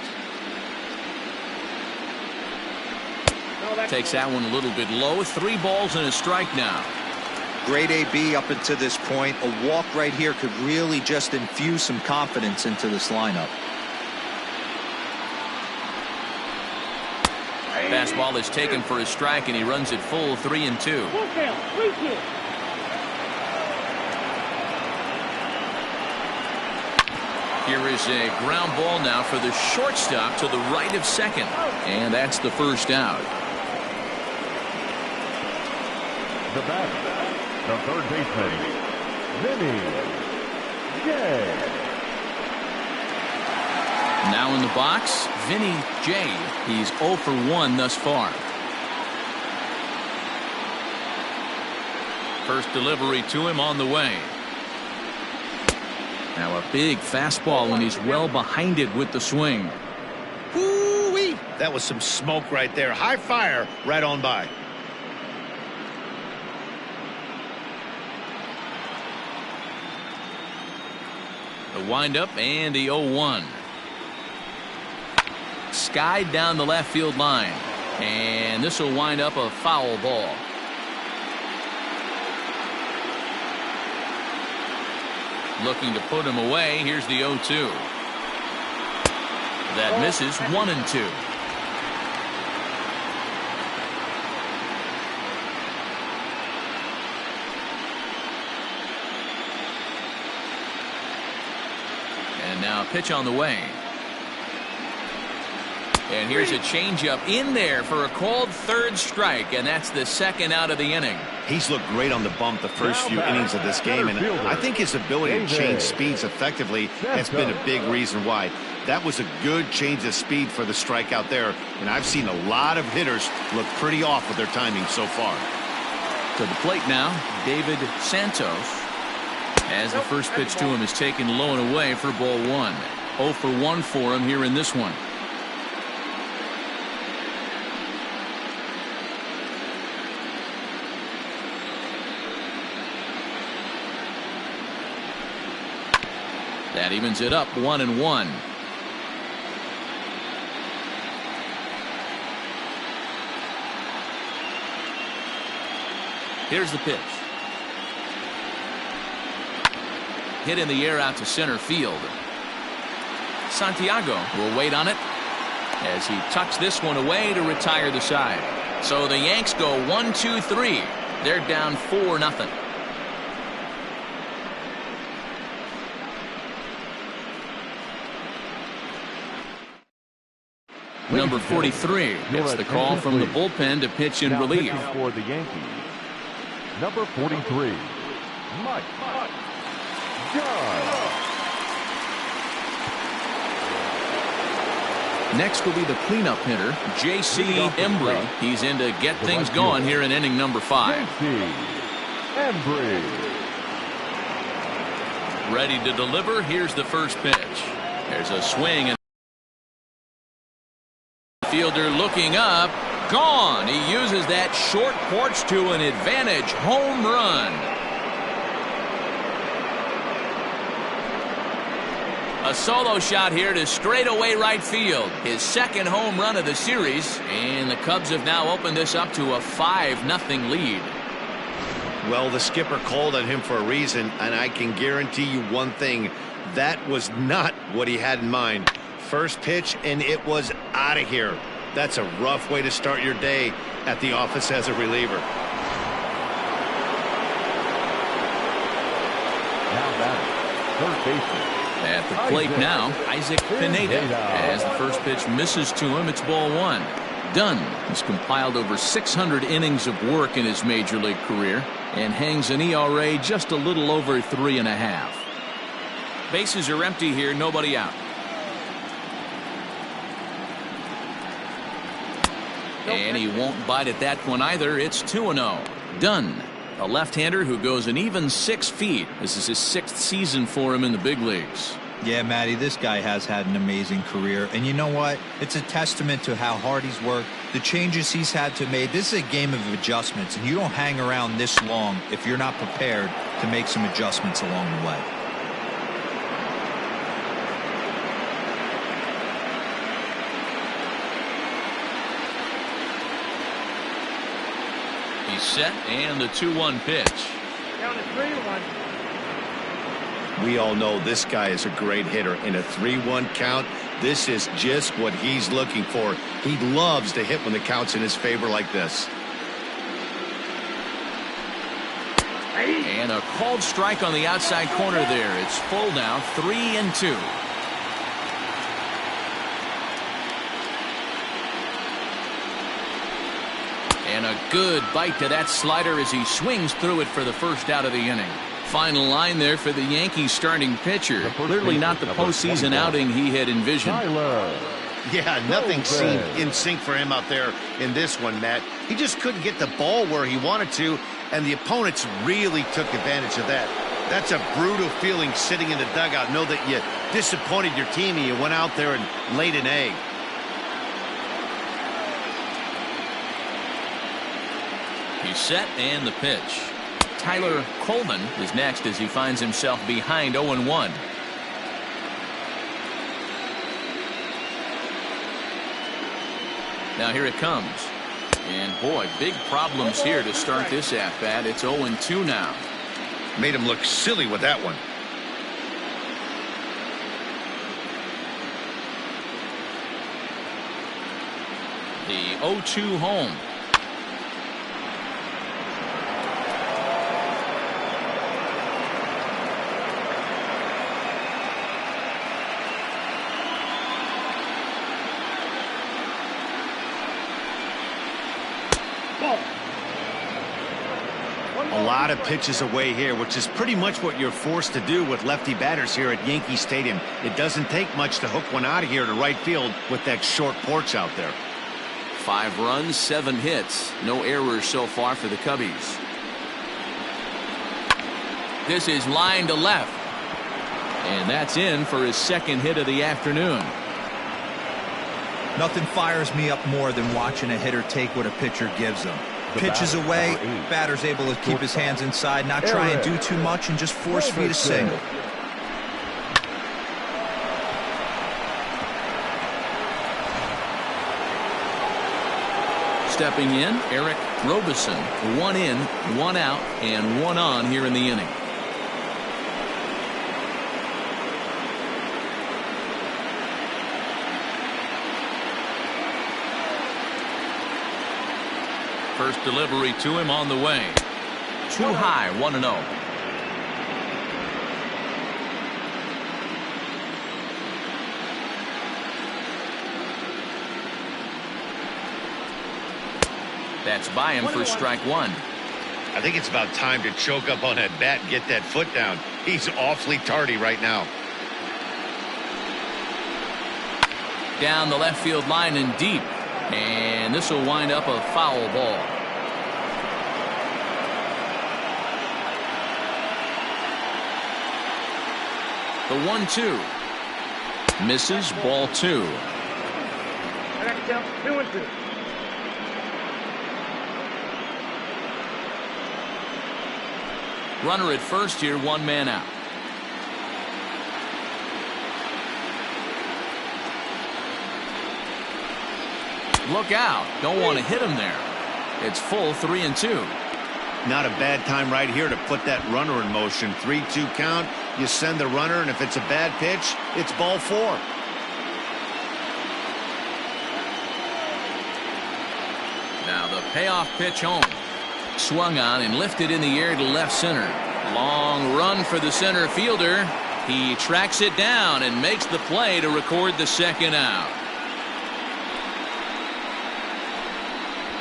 Takes that one a little bit low. 3 balls and a strike now. Great AB up until this point. A walk right here could really just infuse some confidence into this lineup. Fastball is taken for a strike, and he runs it full 3-2. Here is a ground ball now for the shortstop to the right of second, and that's the first out. The batter, the third baseman, Vinny J. Now in the box, Vinny J. He's 0 for 1 thus far. First delivery to him on the way. Now a big fastball, and he's well behind it with the swing. Woo-wee! That was some smoke right there. High fire right on by. The windup and the 0-1. Skied down the left field line, and this will wind up a foul ball. Looking to put him away. Here's the 0-2. That misses. 1-2. And now a pitch on the way. And here's a changeup in there for a called third strike, and that's the second out of the inning. He's looked great on the bump the first few innings of this game, and I think his ability to change speeds effectively has been a big reason why. That was a good change of speed for the strikeout there, and I've seen a lot of hitters look pretty off with their timing so far. To the plate now, David Santos, as the first pitch to him is taken low and away for ball 1. 0 for 1 for him here in this one. That evens it up 1-1. Here's the pitch. Hit in the air out to center field. Santiago will wait on it as he tucks this one away to retire the side. So the Yanks go 1-2-3. They're down 4-0. Number 43 gets the call from the bullpen to pitch in relief. For the Yankees, number 43, Mike John. Next will be the cleanup hitter, J.C. Embry. He's in to get things going here in inning number 5. Embry. Ready to deliver. Here's the first pitch. There's a swing, and fielder looking up. Gone. He uses that short porch to an advantage home run. A solo shot here to straightaway right field. His second home run of the series, and the Cubs have now opened this up to a 5-0 lead. Well, the skipper called on him for a reason, and I can guarantee you one thing. That was not what he had in mind. First pitch, and it was out of here. That's a rough way to start your day at the office as a reliever. Now batting, third baseman. At the plate now, Isaac Pineda. As the first pitch misses to him, it's ball one. Dunn has compiled over 600 innings of work in his major league career and hangs an ERA just a little over 3.5. Bases are empty here, nobody out. And he won't bite at that one either. It's 2-0. Dunn, a left-hander who goes an even 6 feet. This is his 6th season for him in the big leagues. Yeah, Matty, this guy has had an amazing career. And you know what? It's a testament to how hard he's worked, the changes he's had to make. This is a game of adjustments, and you don't hang around this long if you're not prepared to make some adjustments along the way. He's set, and the 2-1 pitch. Down to 3-1. We all know this guy is a great hitter. In a 3-1 count, this is just what he's looking for. He loves to hit when the count's in his favor like this. And a called strike on the outside corner there. It's full now, 3-2. And a good bite to that slider as he swings through it for the first out of the inning. Final line there for the Yankees starting pitcher. Clearly not the postseason outing he had envisioned. Yeah, nothing seemed in sync for him out there in this one, Matt. He just couldn't get the ball where he wanted to, and the opponents really took advantage of that. That's a brutal feeling sitting in the dugout. Know that you disappointed your team and you went out there and laid an egg. He's set, and the pitch. Tyler Coleman is next as he finds himself behind 0-1. Now here it comes. And boy, big problems here to start this at-bat. It's 0-2 now. Made him look silly with that one. The 0-2 home. A lot of pitches away here, which is pretty much what you're forced to do with lefty batters here at Yankee Stadium. It doesn't take much to hook one out of here to right field with that short porch out there. 5 runs, 7 hits. No errors so far for the Cubbies. This is line to left. And that's in for his second hit of the afternoon. Nothing fires me up more than watching a hitter take what a pitcher gives him. Pitches away, batter's able to keep his hands inside, not try and do too much, and just force feed a single. Stepping in, Eric Robison. 1 in, 1 out, and 1 on here in the inning. First delivery to him on the way. Too high, 1-0. That's by him for strike 1. I think it's about time to choke up on that bat and get that foot down. He's awfully tardy right now. Down the left field line and deep. And this will wind up a foul ball. The 1-2. Misses, ball 2. I got to count 2 and 2. Runner at first here, 1 man out. Look out. Don't want to hit him there. It's full 3-2. Not a bad time right here to put that runner in motion. 3-2 count. You send the runner, and if it's a bad pitch, it's ball 4. Now the payoff pitch home. Swung on and lifted in the air to left center. Long run for the center fielder. He tracks it down and makes the play to record the second out.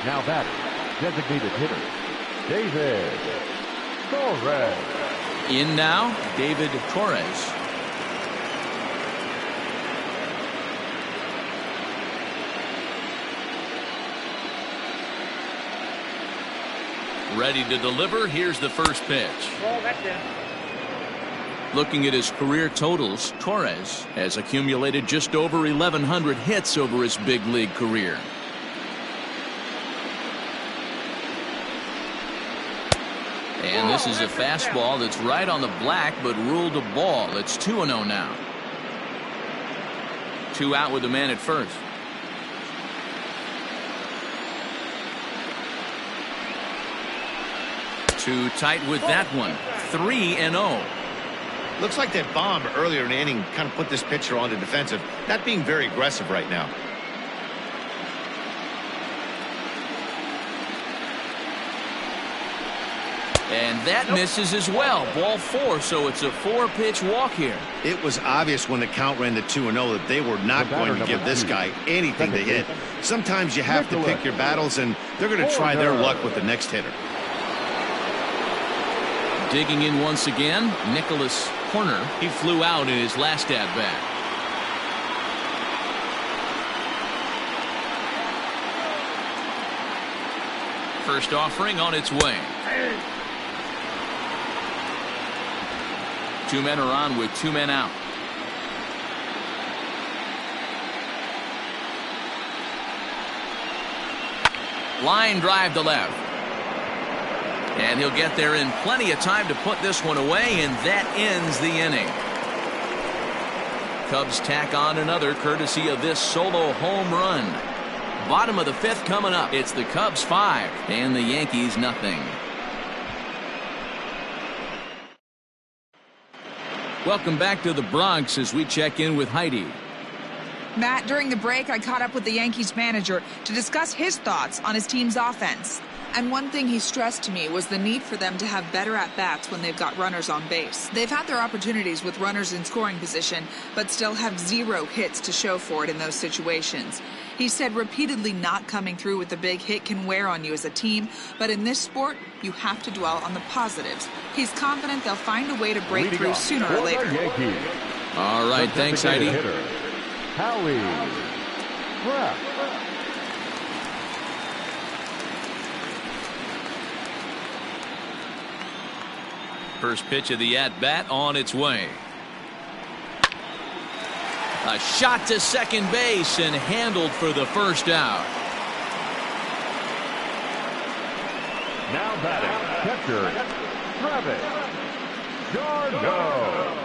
Now batter, designated hitter, David Torres. In now, David Torres. Ready to deliver. Here's the first pitch. Well, that's it. Looking at his career totals, Torres has accumulated just over 1,100 hits over his big league career. And this is a fastball that's right on the black, but ruled a ball. It's 2-0 now. 2 out with the man at first. Too tight with that one. 3-0. Looks like that bomb earlier in the inning kind of put this pitcher on the defensive. Not being very aggressive right now. And that misses as well. Ball 4, so it's a 4-pitch walk here. It was obvious when the count ran to 2-0 that they were not going to give this guy anything to hit. Sometimes you have to pick your battles, and they're going to try their luck with the next hitter. Digging in once again, Nicholas Horner. He flew out in his last at-bat. First offering on its way. 2 men are on with 2 men out. Line drive to left. And he'll get there in plenty of time to put this one away, and that ends the inning. Cubs tack on another courtesy of this solo home run. Bottom of the 5th coming up. It's the Cubs 5 and the Yankees nothing. Welcome back to the Bronx as we check in with Heidi. Matt, during the break, I caught up with the Yankees manager to discuss his thoughts on his team's offense. And one thing he stressed to me was the need for them to have better at-bats when they've got runners on base. They've had their opportunities with runners in scoring position, but still have 0 hits to show for it in those situations. He said repeatedly not coming through with a big hit can wear on you as a team, but in this sport, you have to dwell on the positives. He's confident they'll find a way to break through sooner or later. All right, thanks, Heidi. Howie Kraft. First pitch of the at-bat on its way. A shot to second base and handled for the first out. Now batting, catcher, Travis d'Arnaud.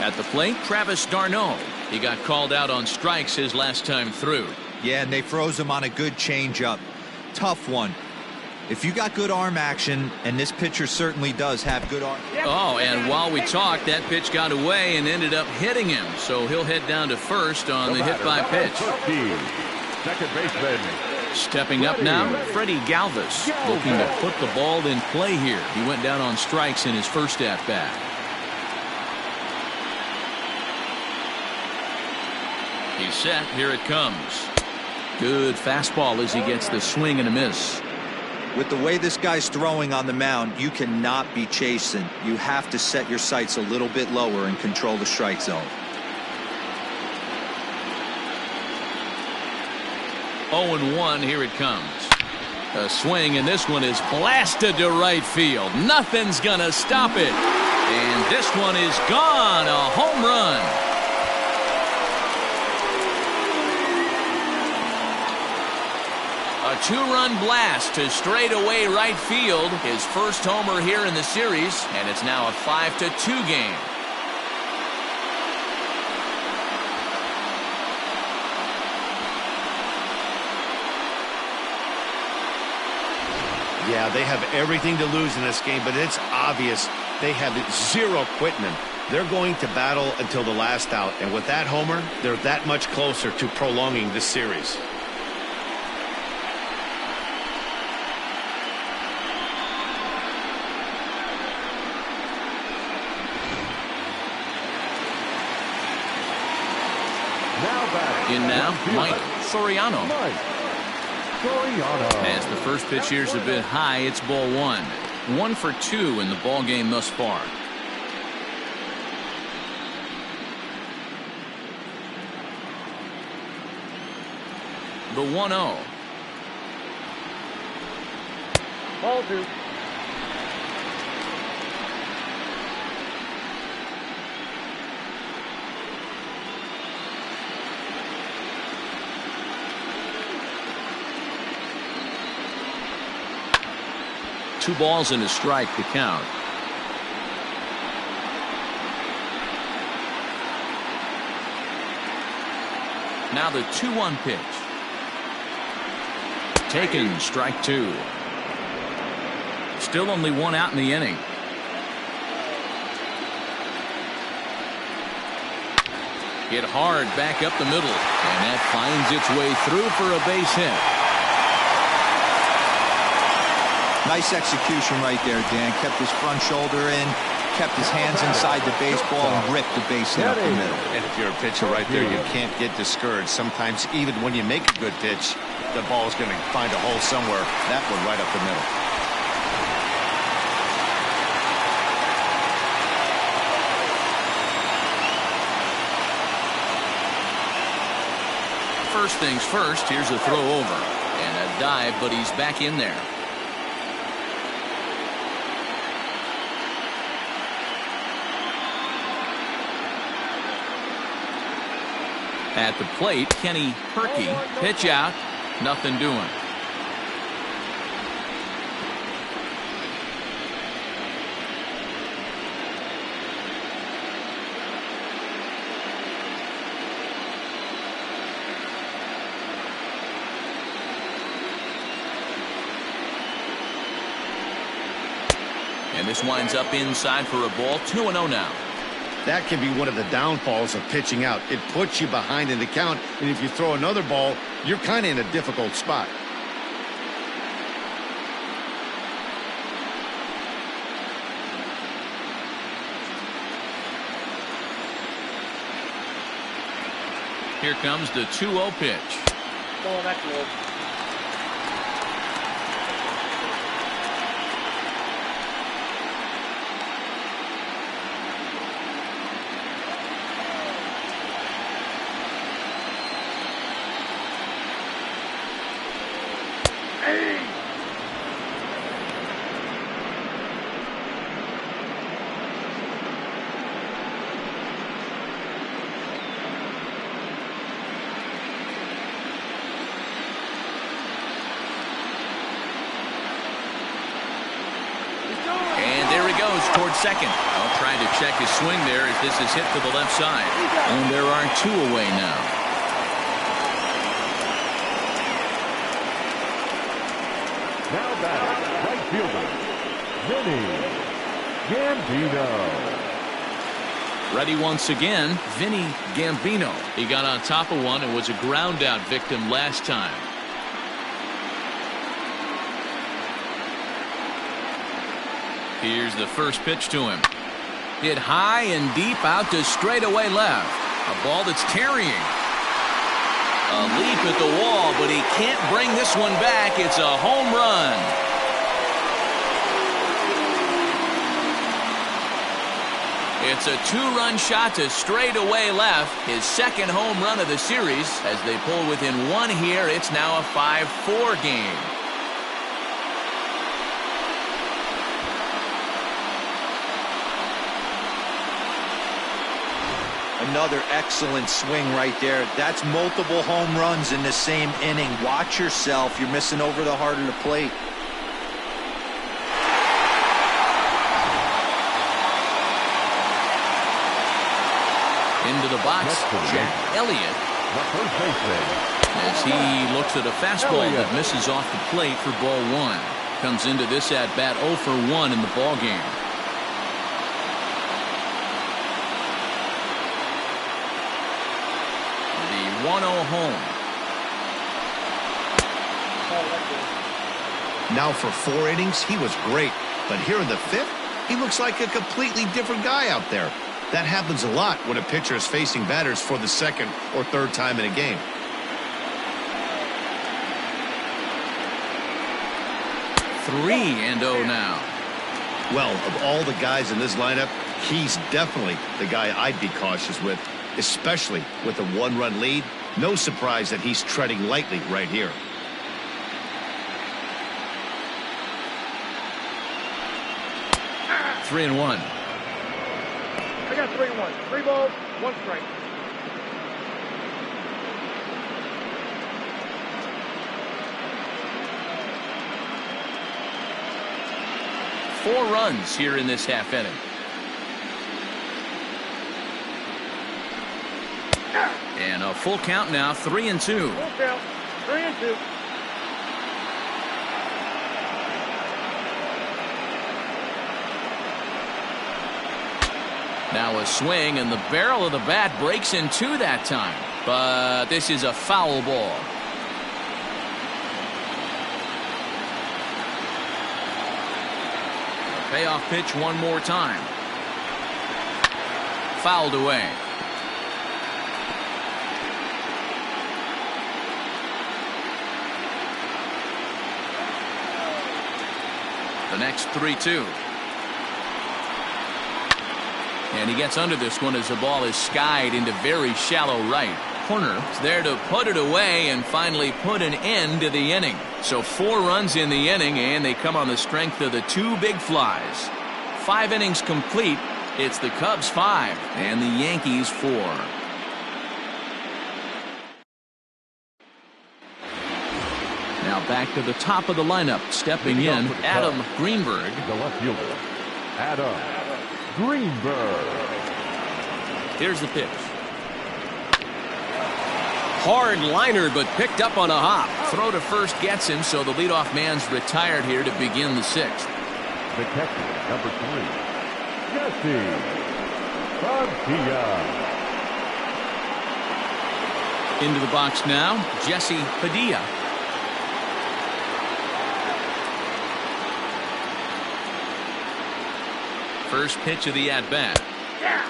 At the plate, Travis d'Arnaud. He got called out on strikes his last time through. Yeah, and they froze him on a good changeup. Tough one. If you got good arm action, and this pitcher certainly does have good arm. Oh, and while we talked, that pitch got away and ended up hitting him. So he'll head down to first on the hit by pitch. Second baseman. Stepping up now, Freddie Galvis, looking to put the ball in play here. He went down on strikes in his first at-bat. He's set. Here it comes. Good fastball as he gets the swing and a miss. With the way this guy's throwing on the mound, you cannot be chasing. You have to set your sights a little bit lower and control the strike zone. 0-1, here it comes. A swing, and this one is blasted to right field. Nothing's gonna stop it. And this one is gone. A home run. A two-run blast to straightaway right field. His first homer here in the series, and it's now a 5-2 game. Yeah, they have everything to lose in this game, but it's obvious they have zero quitting them. They're going to battle until the last out, and with that homer, they're that much closer to prolonging this series. In now, Mike Soriano. As the first pitch here is a bit high, it's ball one. 1 for 2 in the ball game thus far. The 1-0. Ball 2. Two balls and a strike to count. Now the 2-1 pitch. Taken, strike 2. Still only one out in the inning. Hit hard back up the middle, and that finds its way through for a base hit. Nice execution right there, Dan. Kept his front shoulder in, kept his hands inside the baseball, and ripped the base hit up the middle. And if you're a pitcher right there, you can't get discouraged. Sometimes even when you make a good pitch, the ball's going to find a hole somewhere. That one right up the middle. First things first, here's a throw over. And a dive, but he's back in there. At the plate, Kenny Herky. Pitch out. Nothing doing. And this winds up inside for a ball. 2-0 now. That can be one of the downfalls of pitching out. It puts you behind in the count, and if you throw another ball, you're kind of in a difficult spot. Here comes the 2-0 pitch. Ball that low. Towards second. Trying to check his swing there as this is hit to the left side. And there are 2 away now. Now back, right fielder, Vinny Gambino. Ready once again, Vinny Gambino. He got on top of one and was a ground out victim last time. Here's the first pitch to him. Hit high and deep out to straightaway left. A ball that's carrying. A leap at the wall, but he can't bring this one back. It's a home run. It's a 2-run shot to straightaway left. His second home run of the series. As they pull within 1 here, it's now a 5-4 game. Another excellent swing right there. That's multiple home runs in the same inning. Watch yourself. You're missing over the heart of the plate. Into the box, Jack Elliott. The first baseman. As he looks at a fastball that misses off the plate for ball one. Comes into this at bat 0 for 1 in the ball game. The 1-0 home. Now for 4 innings, he was great. But here in the 5th, he looks like a completely different guy out there. That happens a lot when a pitcher is facing batters for the 2nd or 3rd time in a game. Three and 0 now. Well, of all the guys in this lineup, he's definitely the guy I'd be cautious with, especially with a 1-run lead. No surprise that he's treading lightly right here. Three and 1. I got 3-1. 3 balls, 1 strike. Four runs here in this half inning. And a full count now, 3 and 2. Full count, 3 and 2. Now a swing, and the barrel of the bat breaks in 2 that time. But this is a foul ball. Payoff pitch one more time. Fouled away. The next 3-2. And he gets under this one as the ball is skied into very shallow right. Corner is there to put it away and finally put an end to the inning. So 4 runs in the inning, and they come on the strength of the 2 big flies. 5 innings complete. It's the Cubs 5 and the Yankees 4. Now back to the top of the lineup. Stepping in, Adam Greenberg. The left fielder, Adam Greenberg. Here's the pitch. Hard liner, but picked up on a hop. Throw to first gets him, so the leadoff man's retired here to begin the 6th. The catcher, number 3, Jesse Padilla. Into the box now, Jesse Padilla. First pitch of the at-bat.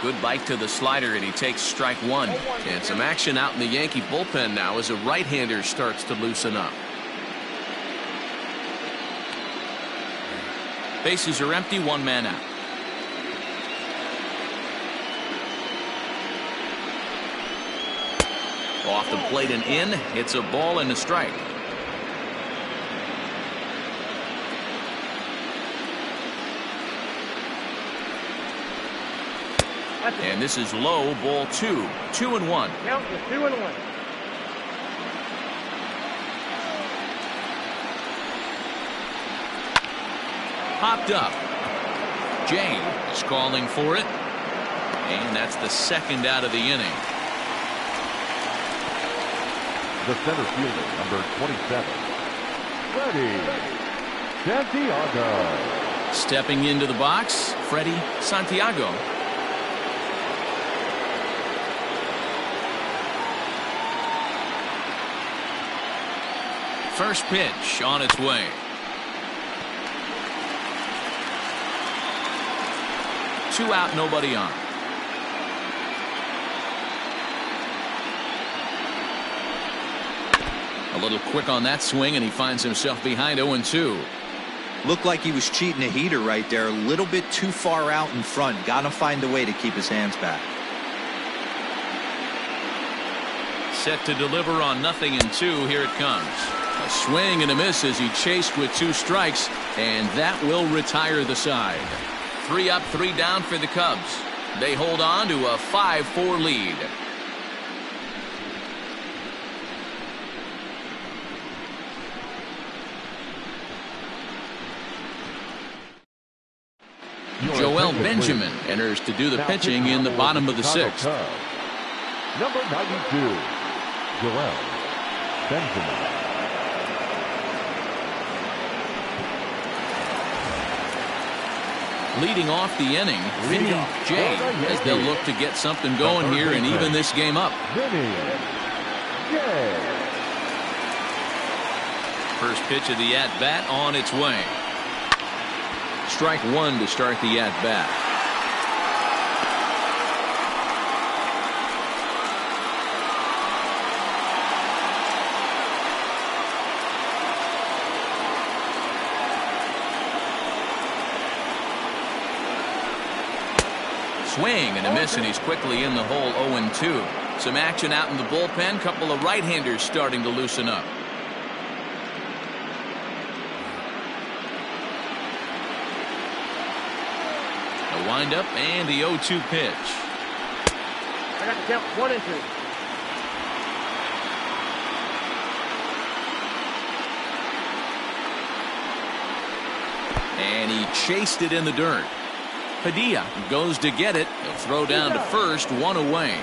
Good bite to the slider, and he takes strike 1. And some action out in the Yankee bullpen now as a right-hander starts to loosen up. Bases are empty, 1 man out. Off the plate and in. It's a ball and a strike. And this is low, ball 2. 2 and 1. Count is 2 and 1. Popped up. Jay is calling for it. And that's the 2nd out of the inning. The center fielder, number 27, Freddie Santiago. Stepping into the box, Freddie Santiago. First pitch on its way. Two out, nobody on. A little quick on that swing, and he finds himself behind 0-2. Looked like he was cheating a heater right there. A little bit too far out in front. Got to find a way to keep his hands back. Set to deliver on 0-2. Here it comes. A swing and a miss as he chased with 2 strikes, and that will retire the side. 3 up, 3 down for the Cubs. They hold on to a 5-4 lead. Joel Benjamin enters to do the pitching in the bottom of the sixth. Number 92, Joel Benjamin. Leading off the inning, Vinny J, as they'll look to get something going here and even this game up. Vinny J. First pitch of the at-bat on its way. Strike one to start the at-bat. Swing and a miss, and he's quickly in the hole. 0-2. Some action out in the bullpen. Couple of right-handers starting to loosen up. A windup and the 0-2 pitch. I got the count 1-2. And he chased it in the dirt. Padilla goes to get it. He'll throw down to first, one away.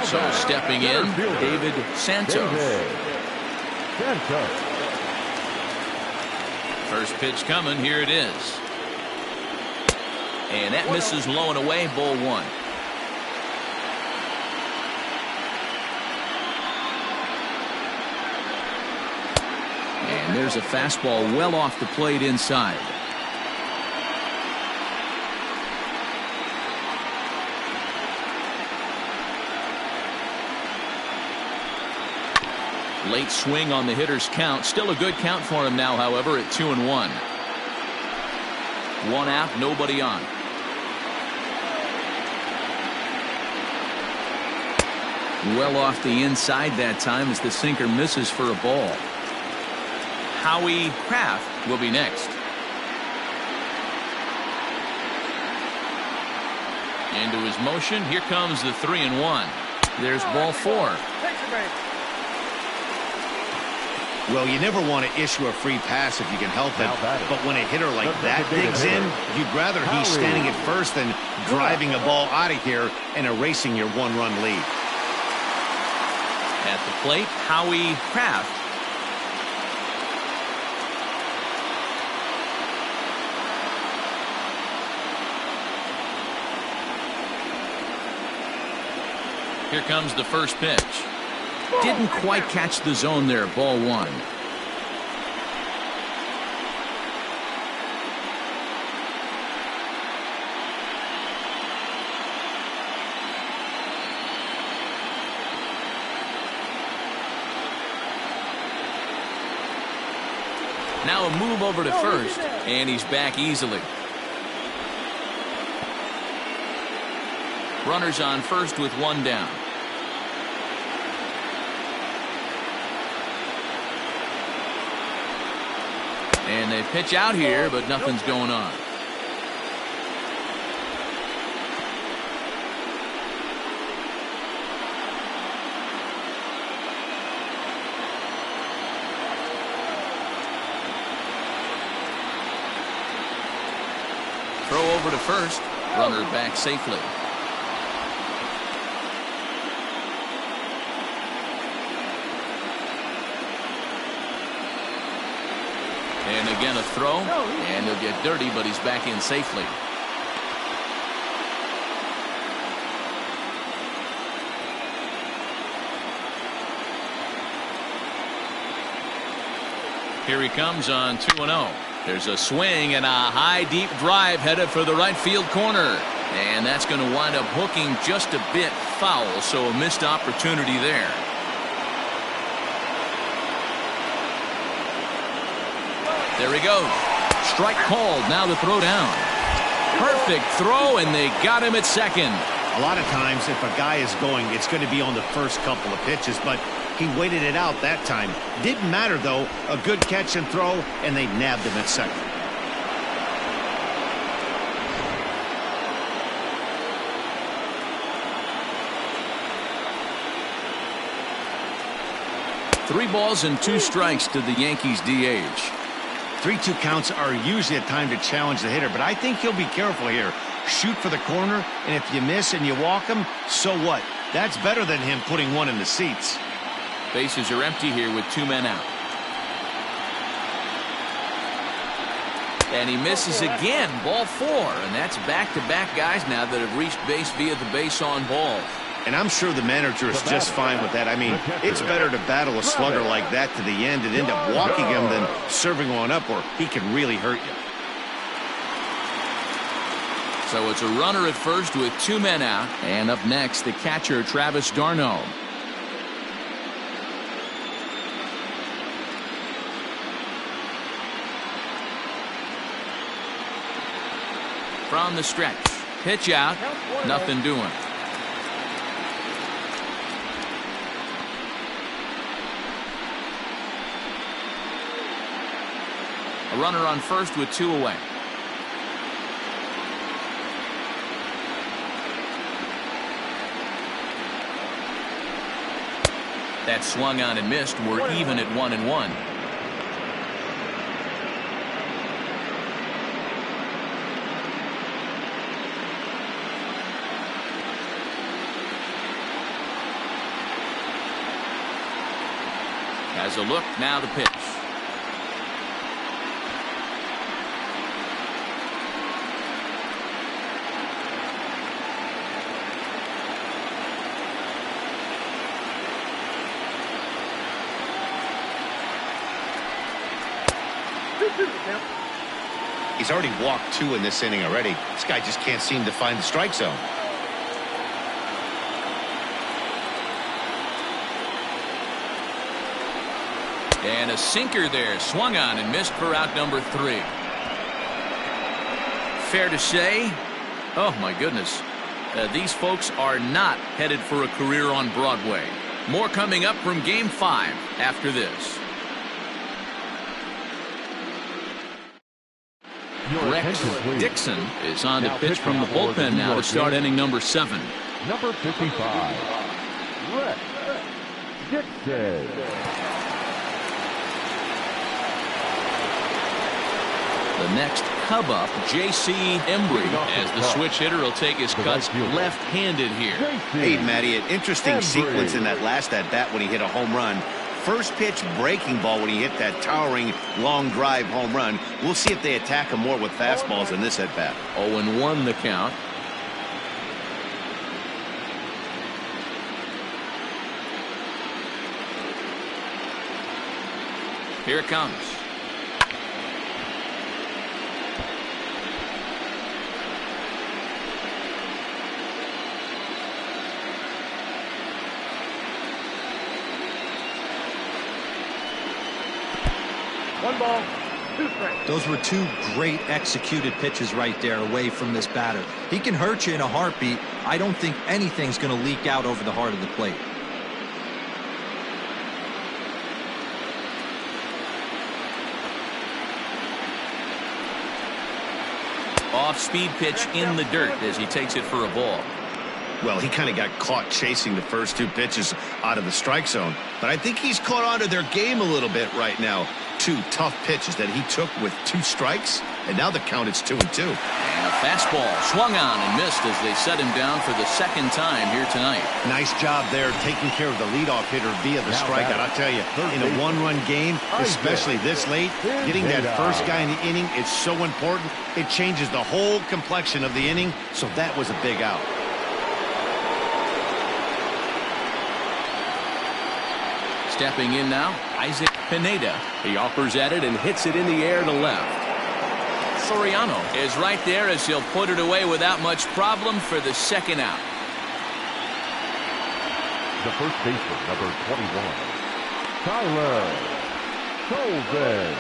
So stepping in, David Santos. First pitch coming. Here it is. And that misses low and away. Ball one. And there's a fastball well off the plate inside. Late swing on the hitter's count. Still a good count for him now, however, at 2-1. One out, nobody on. Well off the inside that time as the sinker misses for a ball. Howie Kraft will be next. Into his motion. Here comes the 3-1. There's ball four. Well, you never want to issue a free pass if you can help it. But when a hitter like that digs in, you'd rather he's standing at first than driving a ball out of here and erasing your one-run lead. At the plate, Howie Kraft. Here comes the first pitch. Didn't quite catch the zone there. Ball one. Now a move over to first, and he's back easily. Runners on first with one down. And they pitch out here, but nothing's going on. Throw over to first. Runner back safely. And again a throw, and he'll get dirty, but he's back in safely. Here he comes on 2-0. There's a swing and a high deep drive headed for the right field corner. And that's going to wind up hooking just a bit foul, so a missed opportunity there. There he goes. Strike called. Now the throw down. Perfect throw, and they got him at second. A lot of times, if a guy is going, it's going to be on the first couple of pitches, but he waited it out that time. Didn't matter, though. A good catch and throw, and they nabbed him at second. 3 balls and 2 strikes to the Yankees DH. 3-2 counts are usually a time to challenge the hitter, but I think he'll be careful here. Shoot for the corner, and if you miss and you walk him, so what? That's better than him putting one in the seats. Bases are empty here with 2 men out. And he misses again, ball 4, and that's back-to-back guys now that have reached base via the base on balls. And I'm sure the manager is just fine with that. I mean, it's better to battle a slugger like that to the end and end up walking him than serving one up where he can really hurt you. So it's a runner at first with 2 men out, and up next, the catcher, Travis d'Arnaud. From the stretch, pitch out, nothing doing. A runner on first with 2 away. That swung on and missed. We're even at 1-1. Has a look, now the pitch. He's already walked 2 in this inning already. This guy just can't seem to find the strike zone. And a sinker there, swung on and missed for out number 3. Fair to say, oh my goodness, these folks are not headed for a career on Broadway. More coming up from Game 5 after this. Rex Dixon is on to pitch from the bullpen now to start inning number 7. Number 55, Rex Dixon. The next Cub up, J.C. Embry, as the switch hitter will take his cuts left-handed here. Hey, Matty, an interesting sequence in that last at-bat when he hit a home run. First pitch breaking ball when he hit that towering long drive home run. We'll see if they attack him more with fastballs in this at-bat. 0-1 the count. Here it comes. Those were 2 great executed pitches right there away from this batter. He can hurt you in a heartbeat. I don't think anything's going to leak out over the heart of the plate. Off-speed pitch in the dirt as he takes it for a ball. Well, he kind of got caught chasing the first 2 pitches out of the strike zone. But I think he's caught on to their game a little bit right now. 2 tough pitches that he took with 2 strikes, and now the count is 2-2. And a fastball swung on and missed as they set him down for the 2nd time here tonight. Nice job there taking care of the leadoff hitter via the strikeout. I'll tell you, in a 1-run game, especially this late, getting that first guy in the inning is so important. It changes the whole complexion of the inning, so that was a big out. Stepping in now, Isaac Pineda. He offers at it and hits it in the air to left. Soriano is right there as he'll put it away without much problem for the 2nd out. The first baseman, number 21, Tyler Colvin.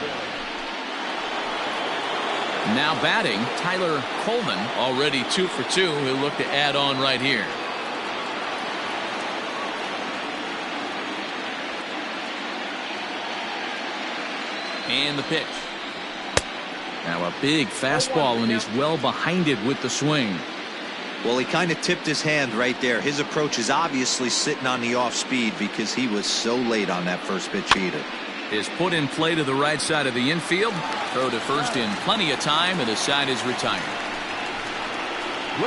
Now batting, Tyler Colvin, already 2 for 2. He'll look to add on right here. And the pitch. Now a big fastball, and he's well behind it with the swing. Well, he kind of tipped his hand right there. His approach is obviously sitting on the off speed because he was so late on that first pitch heater. Is put in play to the right side of the infield. Throw to first in plenty of time, and the side is retired.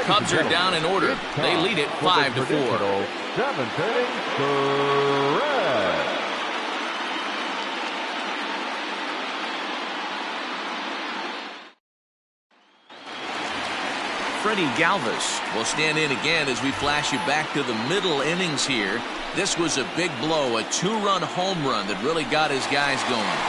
Cubs are down in order. They lead it 5-4. 7th inning, correct. Freddie Galvis will stand in again as we flash you back to the middle innings here. This was a big blow, a 2-run home run that really got his guys going.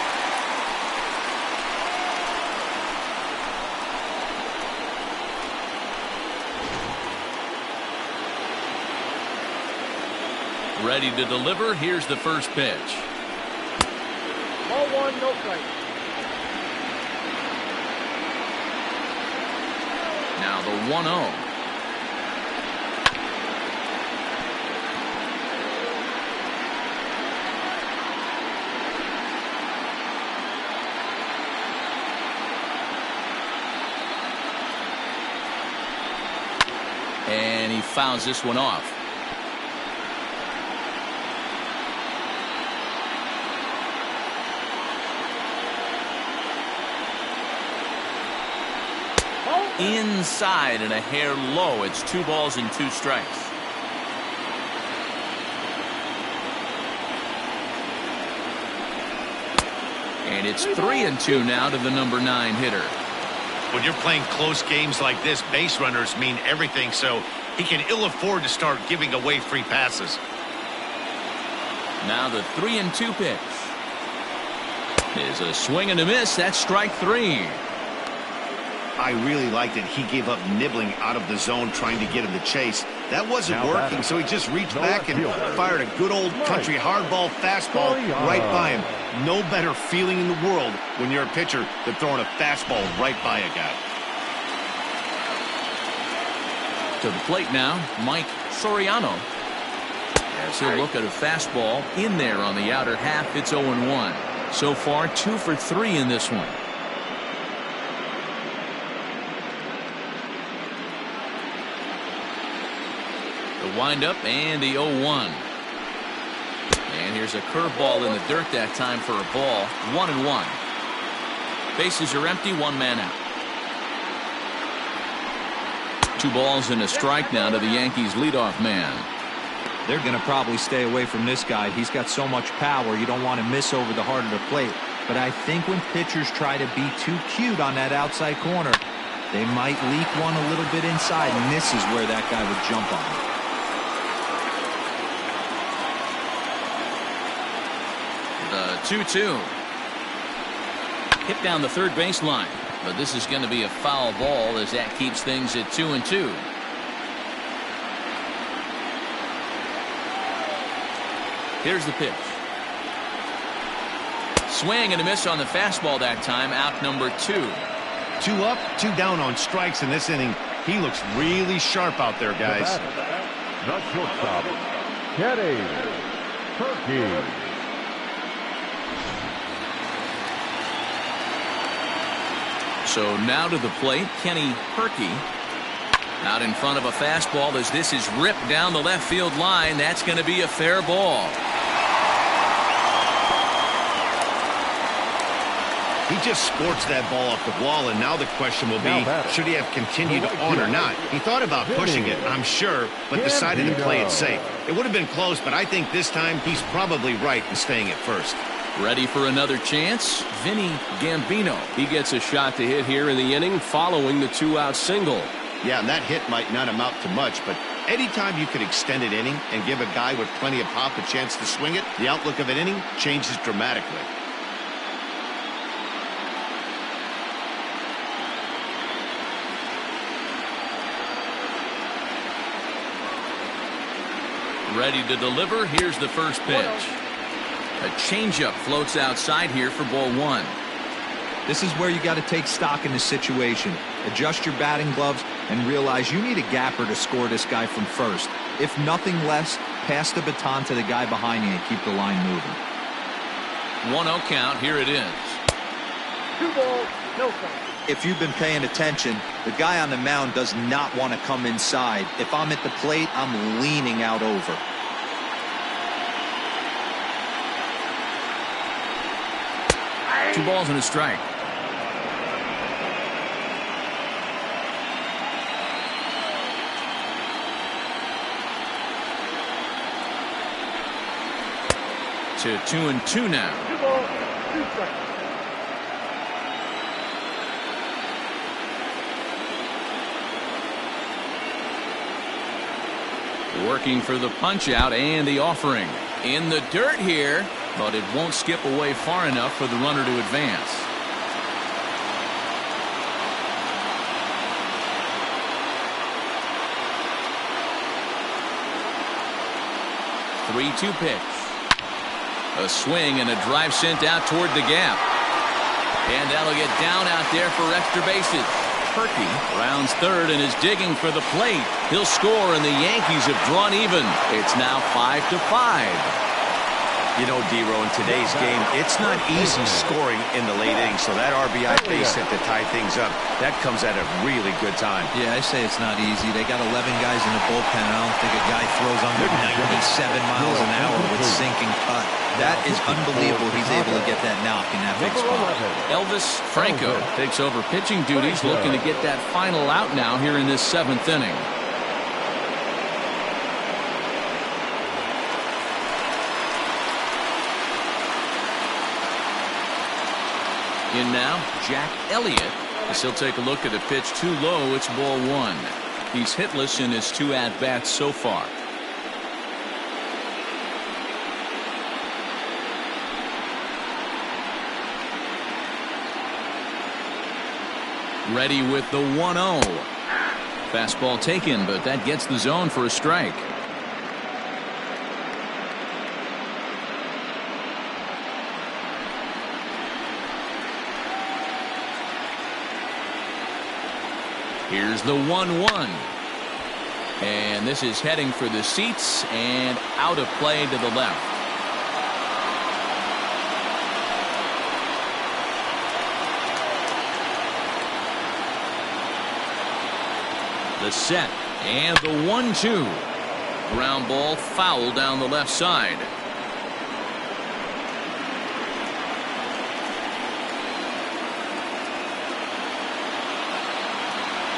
Ready to deliver. Here's the first pitch. Ball 1, no strike. Now the 1-0. And he fouls this one off. Inside and a hair low. It's 2 balls and 2 strikes. And it's 3-2 now to the number 9 hitter. When you're playing close games like this, base runners mean everything, so he can ill afford to start giving away free passes. Now the 3-2 pitch is a swing and a miss. That's strike 3. I really liked it. He gave up nibbling out of the zone trying to get him to chase. That wasn't working, so he just reached back and fired a good old country hardball fastball right by him. No better feeling in the world when you're a pitcher than throwing a fastball right by a guy. To the plate now, Mike Soriano. As he'll look at a fastball in there on the outer half. It's 0-1. So far 2 for 3 in this one. The windup and the 0-1. And here's a curveball in the dirt that time for a ball. 1-1. Bases are empty, 1 man out. 2 balls and a strike now to the Yankees leadoff man. They're going to probably stay away from this guy. He's got so much power, you don't want to miss over the heart of the plate. But I think when pitchers try to be too cute on that outside corner, they might leak one a little bit inside, and this is where that guy would jump on him. The 2-2. Hit down the third baseline, but this is going to be a foul ball as that keeps things at 2-2. Here's the pitch. Swing and a miss on the fastball that time. Out number 2. 2 up, 2 down on strikes in this inning. He looks really sharp out there, guys. The shortstop, Kenny Herky. So now to the plate, Kenny Herky. Out in front of a fastball as this is ripped down the left field line. That's going to be a fair ball. He just sports that ball off the wall, and now the question will be, should he have continued on or not? He thought about pushing it, I'm sure, but decided to play it safe. It would have been close, but I think this time he's probably right in staying at first. Ready for another chance? Vinny Gambino. He gets a shot to hit here in the inning following the 2-out single. Yeah, and that hit might not amount to much, but anytime you can extend an inning and give a guy with plenty of pop a chance to swing it, the outlook of an inning changes dramatically. Ready to deliver. Here's the first pitch. A changeup floats outside here for ball 1. This is where you got to take stock in the situation. Adjust your batting gloves and realize you need a gapper to score this guy from first. If nothing less, pass the baton to the guy behind you and keep the line moving. 1-0 count. Here it is. 2 balls, no strikes. if you've been paying attention, the guy on the mound does not want to come inside. If I'm at the plate, I'm leaning out over. Two balls and a strike. To 2-2 now. 2 balls, 2 strikes. Working for the punch out and the offering. In the dirt here, but it won't skip away far enough for the runner to advance. Three-two pitch. A swing and a drive sent out toward the gap. And that'll get down out there for extra bases. Perky rounds third and is digging for the plate. He'll score, and the Yankees have drawn even. It's now 5-5. You know, D-Row, in today's game, it's not easy scoring in the late innings, so that RBI base hit to tie things up, that comes at a really good time. Yeah, I say it's not easy. They got 11 guys in the bullpen. I don't think a guy throws under 97 miles an hour with sinking cut. That is unbelievable. He's able to get that knock in that big spot. Elvis Franco takes over pitching duties, looking to get that final out now here in this 7th inning. In now, Jack Elliott, as he'll take a look at a pitch too low. It's ball 1. He's hitless in his 2 at-bats so far. Ready with the 1-0. Fastball taken, but that gets the zone for a strike. Here's the 1-1. And this is heading for the seats and out of play to the left. The set and the 1-2. Ground ball foul down the left side.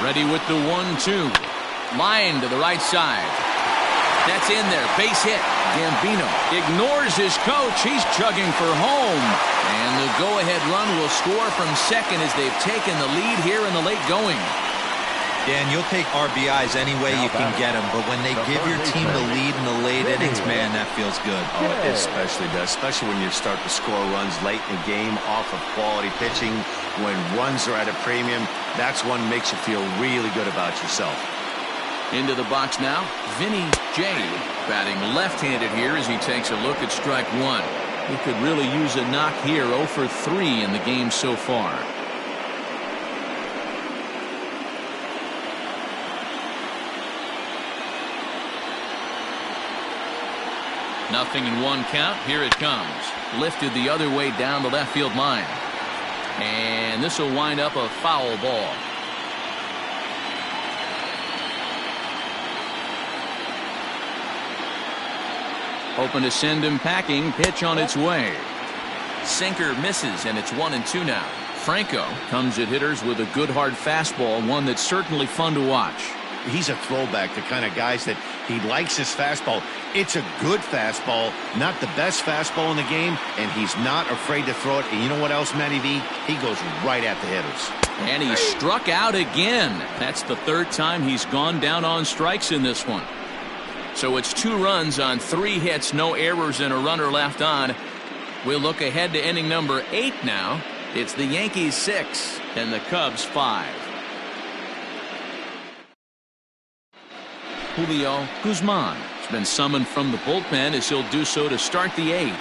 Ready with the 1-2. Line to the right side. That's in there. Base hit. Gambino ignores his coach. He's chugging for home. And the go-ahead run will score from second as they've taken the lead here in the late going. Dan, you'll take RBIs any way you can get them, but when they give your team the lead in the late innings, man, that feels good. Oh, it especially does, especially when you start to score runs late in the game off of quality pitching. When runs are at a premium, that's one makes you feel really good about yourself. Into the box now, Vinny J. batting left-handed here as he takes a look at strike 1. He could really use a knock here. 0 for 3 in the game so far. Nothing in 1 count. Here it comes. Lifted the other way down the left field line. And this will wind up a foul ball. Hoping to send him packing. Pitch on its way. Sinker misses, and it's 1-2 now. Franco comes at hitters with a good hard fastball, one that's certainly fun to watch. He's a throwback, the kind of guys that he likes his fastball. It's a good fastball, not the best fastball in the game, and he's not afraid to throw it. And you know what else, Matty V? He goes right at the hitters. And he struck out again. That's the 3rd time he's gone down on strikes in this one. So it's 2 runs on 3 hits, no errors, and a runner left on. We'll look ahead to inning number 8 now. It's the Yankees 6 and the Cubs 5. Julio Guzman has been summoned from the bullpen as he'll do so to start the 8th.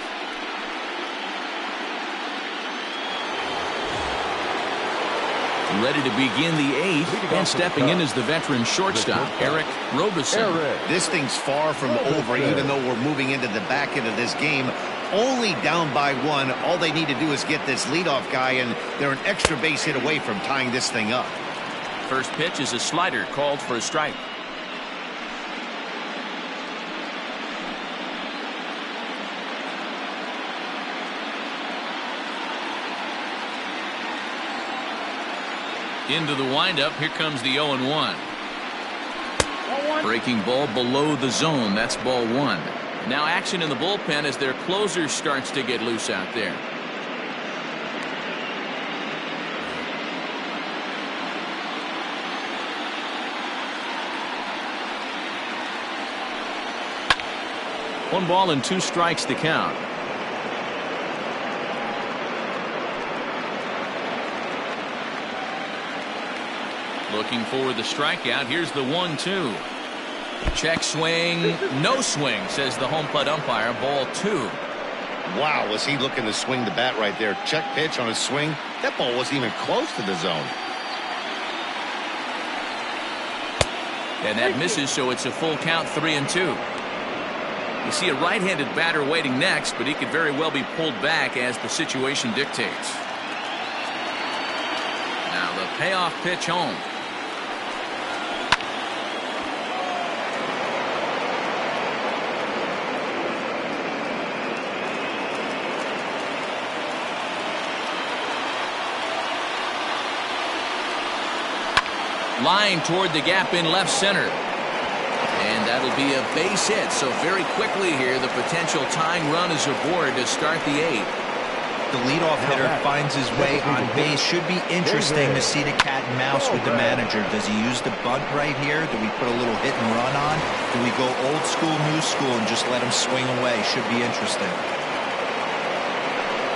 Ready to begin the 8th, and stepping in is the veteran shortstop, Eric Robeson. This thing's far from over, even though we're moving into the back end of this game. only down by 1. All they need to do is get this leadoff guy, and they're an extra base hit away from tying this thing up. First pitch is a slider called for a strike. Into the windup. Here comes the 0-1. Breaking ball below the zone. That's ball 1. Now action in the bullpen as their closer starts to get loose out there. One ball and 2 strikes to count. Looking for the strikeout. Here's the 1-2. Check swing. No swing, says the home plate umpire. Ball 2. Wow, was he looking to swing the bat right there. Check pitch on his swing. That ball wasn't even close to the zone. And that misses, so it's a full count, 3-2. You see a right-handed batter waiting next, but he could very well be pulled back as the situation dictates. Now the payoff pitch home. Line toward the gap in left center. And that'll be a base hit. So very quickly here, the potential tying run is aboard to start the 8th. The leadoff hitter finds his way on base. Should be interesting to see the cat and mouse with the manager. Does he use the bunt right here? Do we put a little hit and run on? Do we go old school, new school, and just let him swing away? Should be interesting.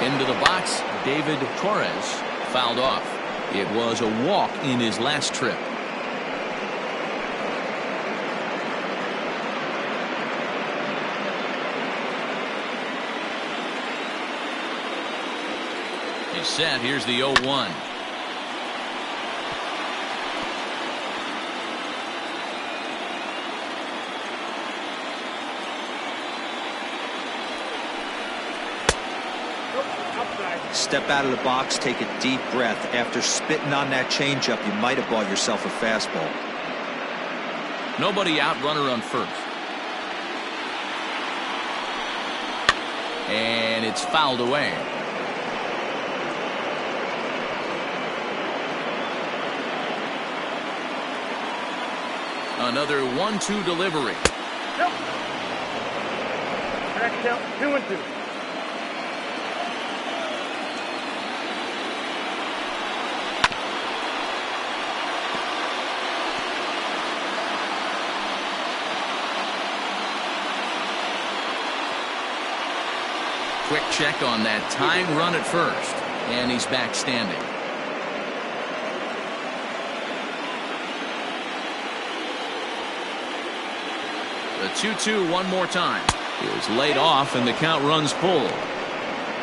Into the box, David Torres fouled off. It was a walk in his last trip. He's set. Here's the 0-1. Step out of the box, take a deep breath. After spitting on that changeup, you might have bought yourself a fastball. Nobody out, runner on first. And it's fouled away. Another 1-2 delivery. Nope. Strike count 2-2. Quick check on that tying run at first. And he's back standing. The 2-2 one more time. Is laid off and the count runs full.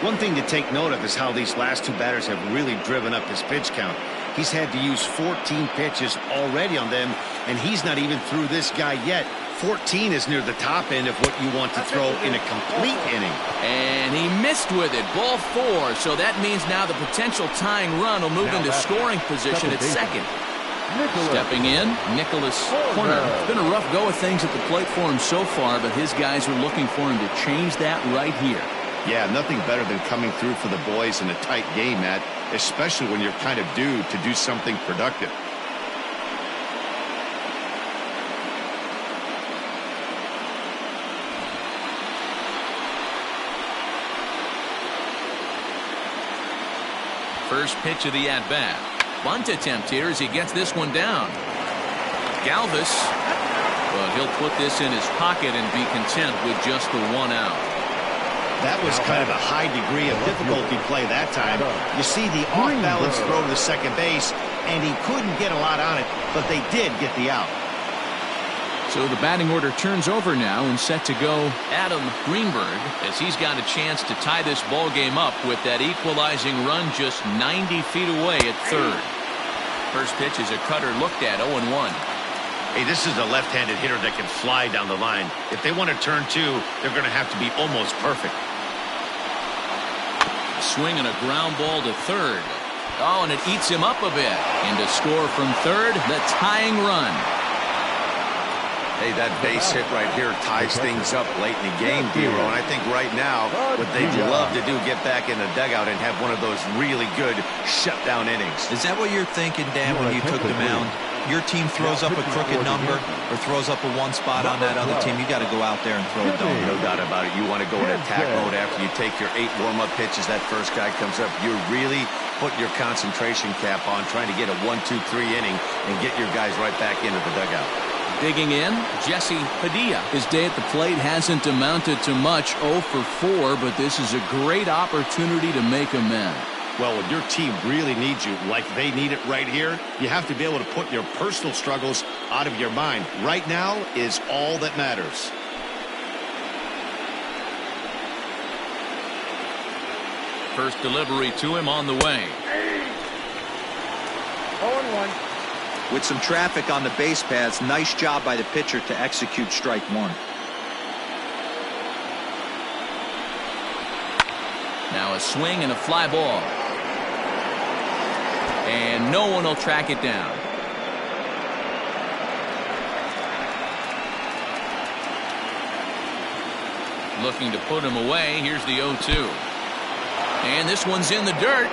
One thing to take note of is how these last 2 batters have really driven up his pitch count. He's had to use 14 pitches already on them, and he's not even through this guy yet. 14 is near the top end of what you want to throw in a complete inning. And he missed with it. Ball 4. So that means now the potential tying run will move into scoring position at second. Stepping in, Nicholas Corner. It's been a rough go of things at the plate for him so far, but his guys are looking for him to change that right here. Yeah, nothing better than coming through for the boys in a tight game, Matt, especially when you're kind of due to do something productive. First pitch of the at-bat. Bunt attempt here as he gets this one down. Galvis, but he'll put this in his pocket and be content with just the 1 out. That was kind of a high degree of difficulty play that time. You see the off-balance throw to second base, and he couldn't get a lot on it, but they did get the out. So the batting order turns over now and set to go Adam Greenberg as he's got a chance to tie this ball game up with that equalizing run just 90 feet away at third. First pitch is a cutter looked at, 0-1. Hey, this is a left-handed hitter that can fly down the line. If they want to turn 2, they're going to have to be almost perfect. swing and a ground ball to third. Oh, and it eats him up a bit. And to score from third, the tying run. Hey, that base hit right here ties things up late in the game, D-Ro. And I think right now what they'd love to do, get back in the dugout and have one of those really good shutdown innings. Is that what you're thinking, Dan, when you took the mound? Your team throws up a crooked number or throws up a one spot on that other team, you got to go out there and throw it down. No doubt about it. You want to go in attack mode after you take your 8 warm-up pitches. That first guy comes up. You're really putting your concentration cap on, trying to get a 1-2-3 inning and get your guys right back into the dugout. Digging in, Jesse Padilla. His day at the plate hasn't amounted to much, 0 for 4, but this is a great opportunity to make amends. Well, when your team really needs you, like they need it right here, you have to be able to put your personal struggles out of your mind. Right now is all that matters. First delivery to him on the way. 0-1. With some traffic on the base paths, nice job by the pitcher to execute strike one. Now a swing and a fly ball. And no one will track it down. Looking to put him away. Here's the 0-2. And this one's in the dirt.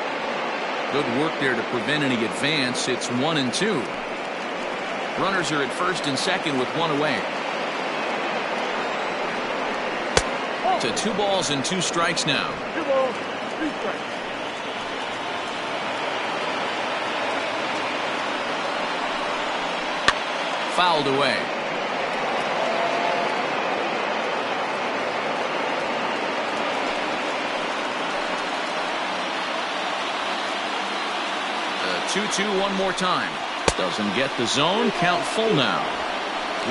Good work there to prevent any advance. It's 1-2. Runners are at first and second with one away. To 2 balls and 2 strikes now. 2 balls, 2 strikes. Fouled away. The 2-2 one more time. Doesn't get the zone. Count full now.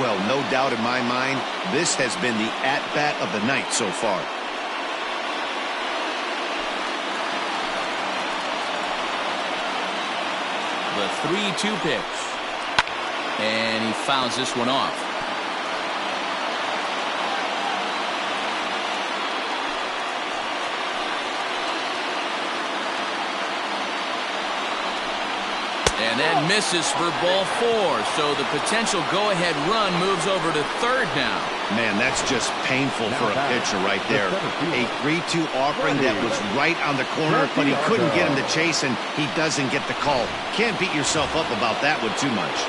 Well, no doubt in my mind, this has been the at-bat of the night so far. The 3-2 pitch. And he fouls this one off. And that misses for ball 4. So the potential go-ahead run moves over to third now. Man, that's just painful for a pitcher right there. A 3-2 offering that was right on the corner, but he couldn't get him to chase, and he doesn't get the call. Can't beat yourself up about that one too much.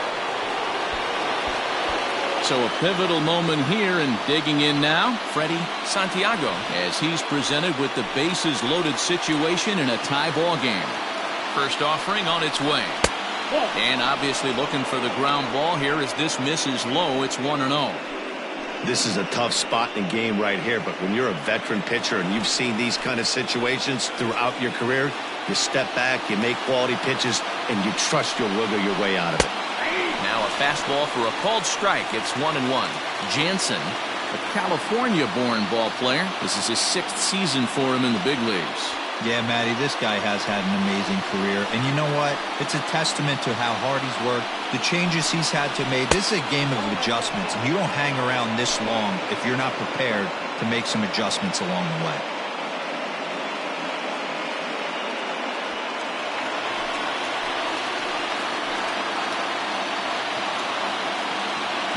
So a pivotal moment here, and digging in now, Freddie Santiago, as he's presented with the bases loaded situation in a tie ball game. First offering on its way. And obviously looking for the ground ball here as this misses low. It's 1-0. This is a tough spot in the game right here, but when you're a veteran pitcher and you've seen these kind of situations throughout your career, you step back, you make quality pitches, and you trust you'll wiggle your way out of it. Now a fastball for a called strike. It's 1-1. Jansen, a California-born ball player. This is his 6th season for him in the big leagues. Yeah, Matty, this guy has had an amazing career. And you know what? It's a testament to how hard he's worked, the changes he's had to make. This is a game of adjustments, and you don't hang around this long if you're not prepared to make some adjustments along the way.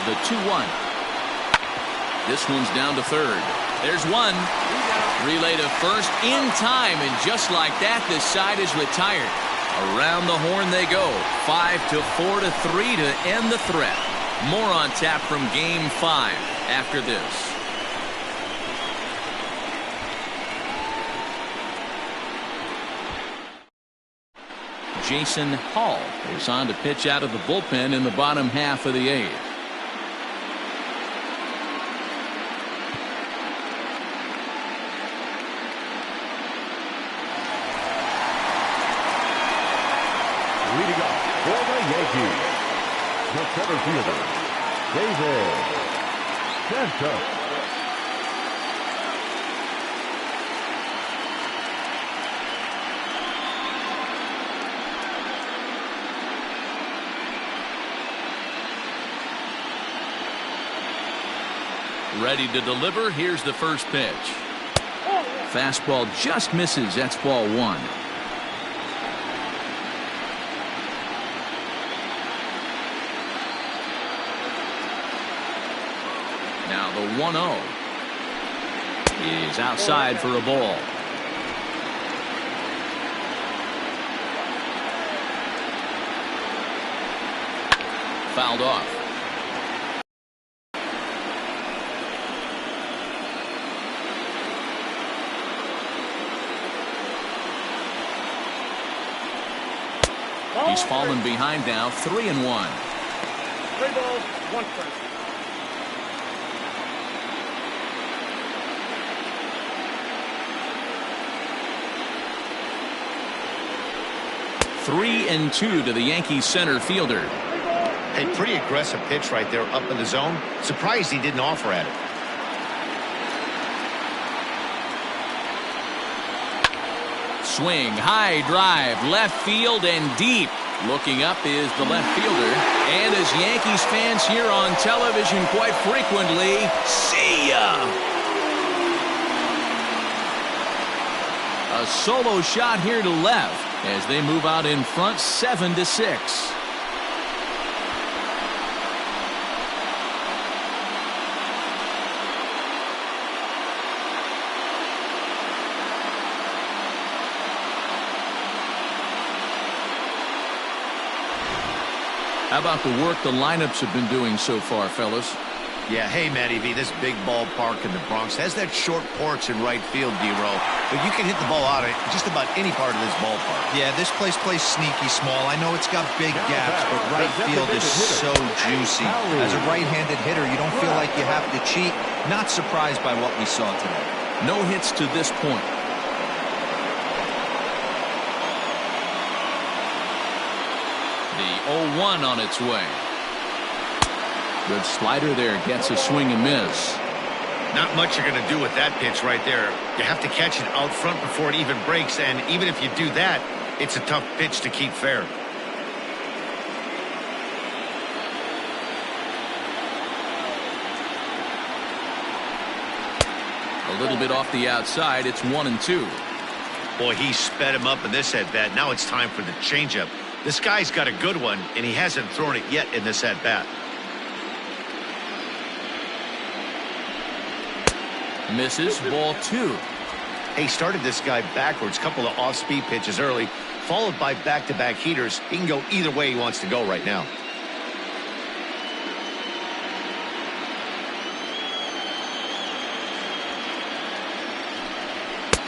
The 2-1. This one's down to third. There's one. Relay to first in time, and just like that, this side is retired. Around the horn they go. 5-4 to 3 to end the threat. More on tap from Game 5 after this. Jason Hall is on to pitch out of the bullpen in the bottom half of the 8th. Leading off for the Yankees, the center fielder, David Santos. Ready to deliver. Here's the first pitch. Fastball just misses. That's ball 1. Now the 1-0 is outside for a ball. Fouled off. He's fallen behind now, 3-1. 3 balls, 1 strike. Three and 2 to the Yankees center fielder. Hey, pretty aggressive pitch right there up in the zone. Surprised he didn't offer at it. Swing, high drive, left field and deep. Looking up is the left fielder. And as Yankees fans hear on television quite frequently, see ya! A solo shot here to left as they move out in front 7-6. How about the work the lineups have been doing so far, fellas? Yeah, hey, Matty V, this big ballpark in the Bronx has that short porch in right field, D-Row, but you can hit the ball out of just about any part of this ballpark. Yeah, this place plays sneaky small. I know it's got big gaps, but right field is so juicy. As a right-handed hitter, you don't feel like you have to cheat. Not surprised by what we saw today. No hits to this point. The 0-1 on its way. Good slider there, gets a swing and miss. Not much you're going to do with that pitch right there. You have to catch it out front before it even breaks, and even if you do that, it's a tough pitch to keep fair. A little bit off the outside, it's 1-2. Boy, he sped him up in this at-bat. Now it's time for the changeup. This guy's got a good one, and he hasn't thrown it yet in this at-bat. Misses, ball 2. He started this guy backwards, couple of off-speed pitches early, followed by back-to-back heaters. He can go either way he wants to go right now.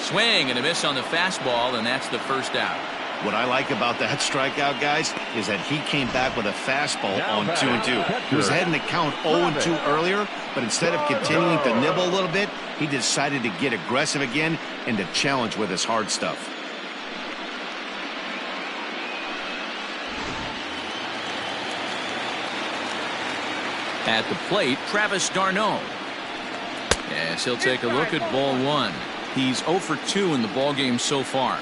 Swing and a miss on the fastball, and that's the first out. What I like about that strikeout, guys, is that he came back with a fastball on 2-2. He was heading to count 0-2 earlier, but instead of continuing to nibble a little bit, he decided to get aggressive again and to challenge with his hard stuff. At the plate, Travis d'Arnaud. Yes, he'll take a look at ball 1. He's 0 for 2 in the ballgame so far.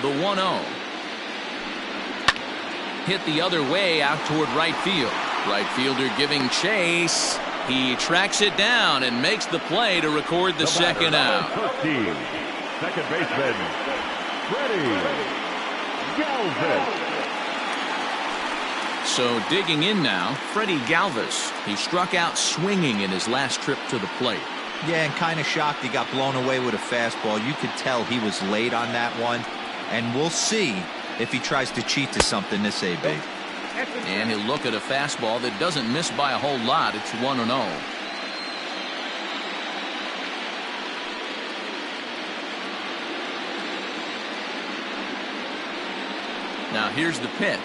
The 1-0. Hit the other way out toward right field. Right fielder giving chase. He tracks it down and makes the play to record the second out. Second baseman, Freddie Galvis. So digging in now, Freddie Galvis. He struck out swinging in his last trip to the plate. Yeah, and kind of shocked he got blown away with a fastball. You could tell he was late on that one. And we'll see if he tries to cheat to something this AB. And he'll look at a fastball that doesn't miss by a whole lot. It's 1-0. Now here's the pitch.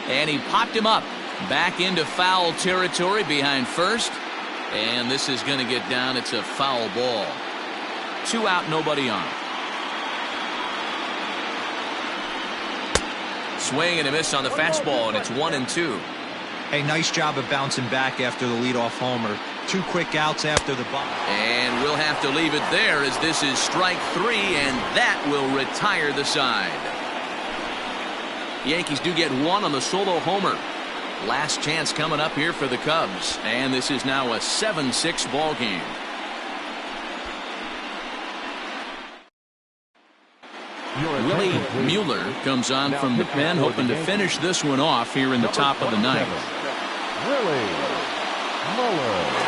And he popped him up. Back into foul territory behind first. And this is going to get down. It's a foul ball. 2 out, nobody on. Swing and a miss on the fastball, and it's 1-2. Hey, nice job of bouncing back after the leadoff homer. 2 quick outs after the ball. And we'll have to leave it there as this is strike 3, and that will retire the side. The Yankees do get 1 on the solo homer. Last chance coming up here for the Cubs, and this is now a 7-6 ball game. Willie Mueller comes on from the pen, hoping to finish this one off here in the top of the ninth. Willie Mueller.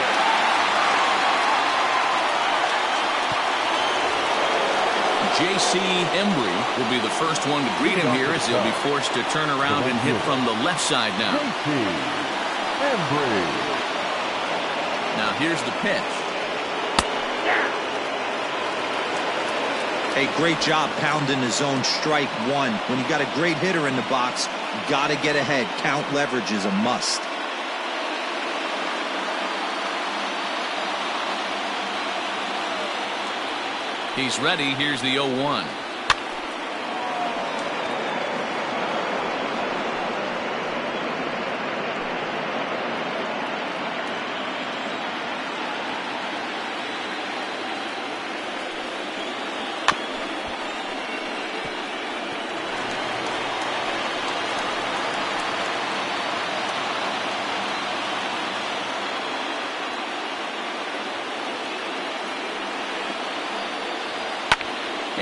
J.C. Embry will be the first one to greet him here as he'll be forced to turn around and hit from the left side now. Embry. Now here's the pitch. Hey, great job pounding the zone strike one. When you got a great hitter in the box, you got to get ahead. Count leverage is a must. He's ready. Here's the 0-1.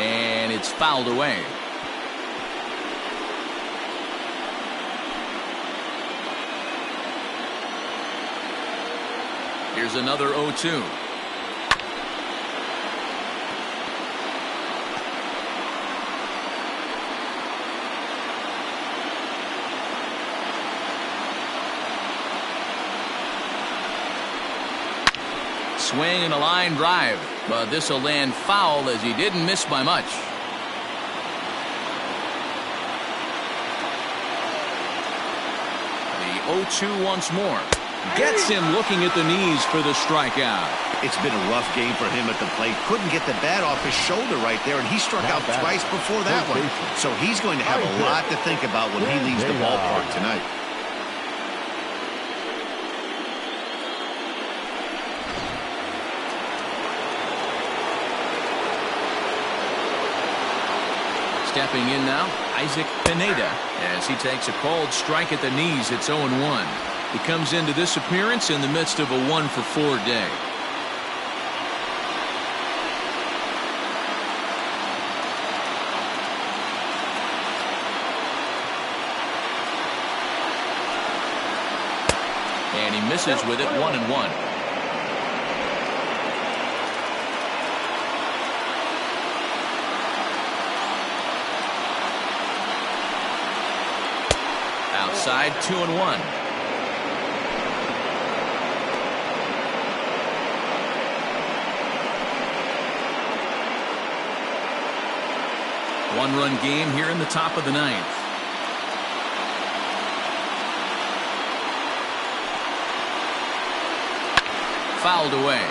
And it's fouled away. Here's another 0-2. Swing and a line drive, but this will land foul as he didn't miss by much. The 0-2 once more. Gets him looking at the knees for the strikeout. It's been a rough game for him at the plate. Couldn't get the bat off his shoulder right there, and he struck out twice before that one. So he's going to have a lot to think about when he leaves the ballpark tonight. Stepping in now, Isaac Pineda, as he takes a called strike at the knees. It's 0-1. He comes into this appearance in the midst of a 1-for-4 day. And he misses with it, 1-1. Outside, 2-1. One-run game here in the top of the ninth. Fouled away.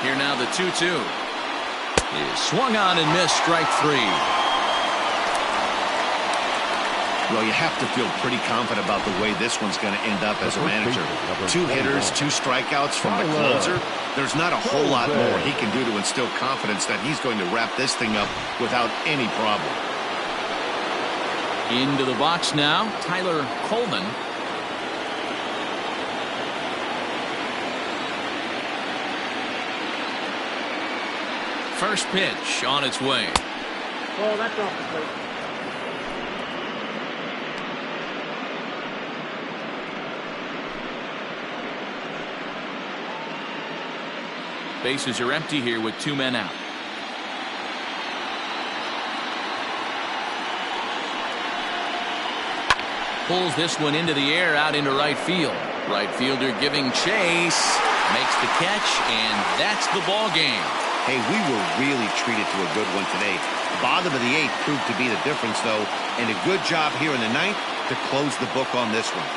Here now the 2-2 is swung on and missed, strike three. Well, you have to feel pretty confident about the way this one's going to end up as a manager. 2 hitters, 2 strikeouts from the closer. There's not a whole lot more he can do to instill confidence that he's going to wrap this thing up without any problem. Into the box now, Tyler Coleman. First pitch on its way. Oh, that's off the plate. Bases are empty here with 2 men out. Pulls this one into the air out into right field. Right fielder giving chase. Makes the catch, and that's the ball game. Hey, we were really treated to a good one today. Bottom of the 8th proved to be the difference, though, and a good job here in the 9th to close the book on this one.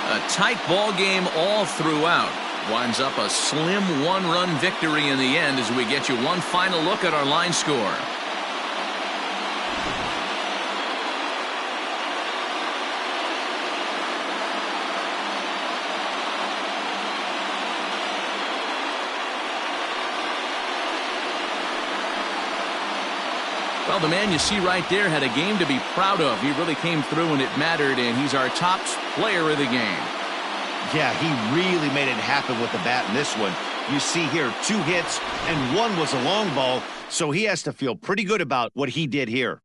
A tight ball game all throughout. Winds up a slim 1-run victory in the end as we get you one final look at our line score. Well, the man you see right there had a game to be proud of. He really came through when it mattered, and he's our top player of the game. Yeah, he really made it happen with the bat in this one. You see here 2 hits, and 1 was a long ball, so he has to feel pretty good about what he did here.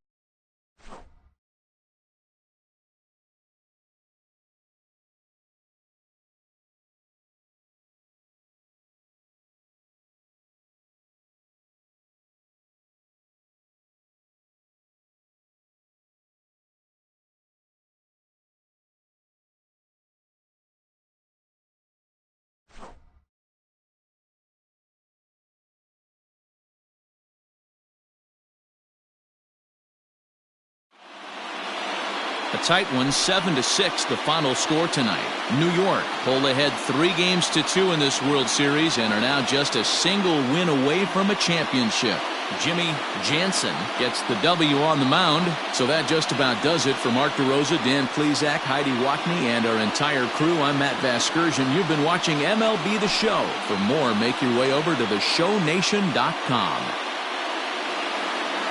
A tight one, 7-6, the final score tonight. New York pulled ahead 3-2 in this World Series and are now just a single win away from a championship. Jimmy Jansen gets the W on the mound. So that just about does it for Mark DeRosa, Dan Plesac, Heidi Wackney, and our entire crew. I'm Matt Vasgersian. You've been watching MLB The Show. For more, make your way over to theshownation.com.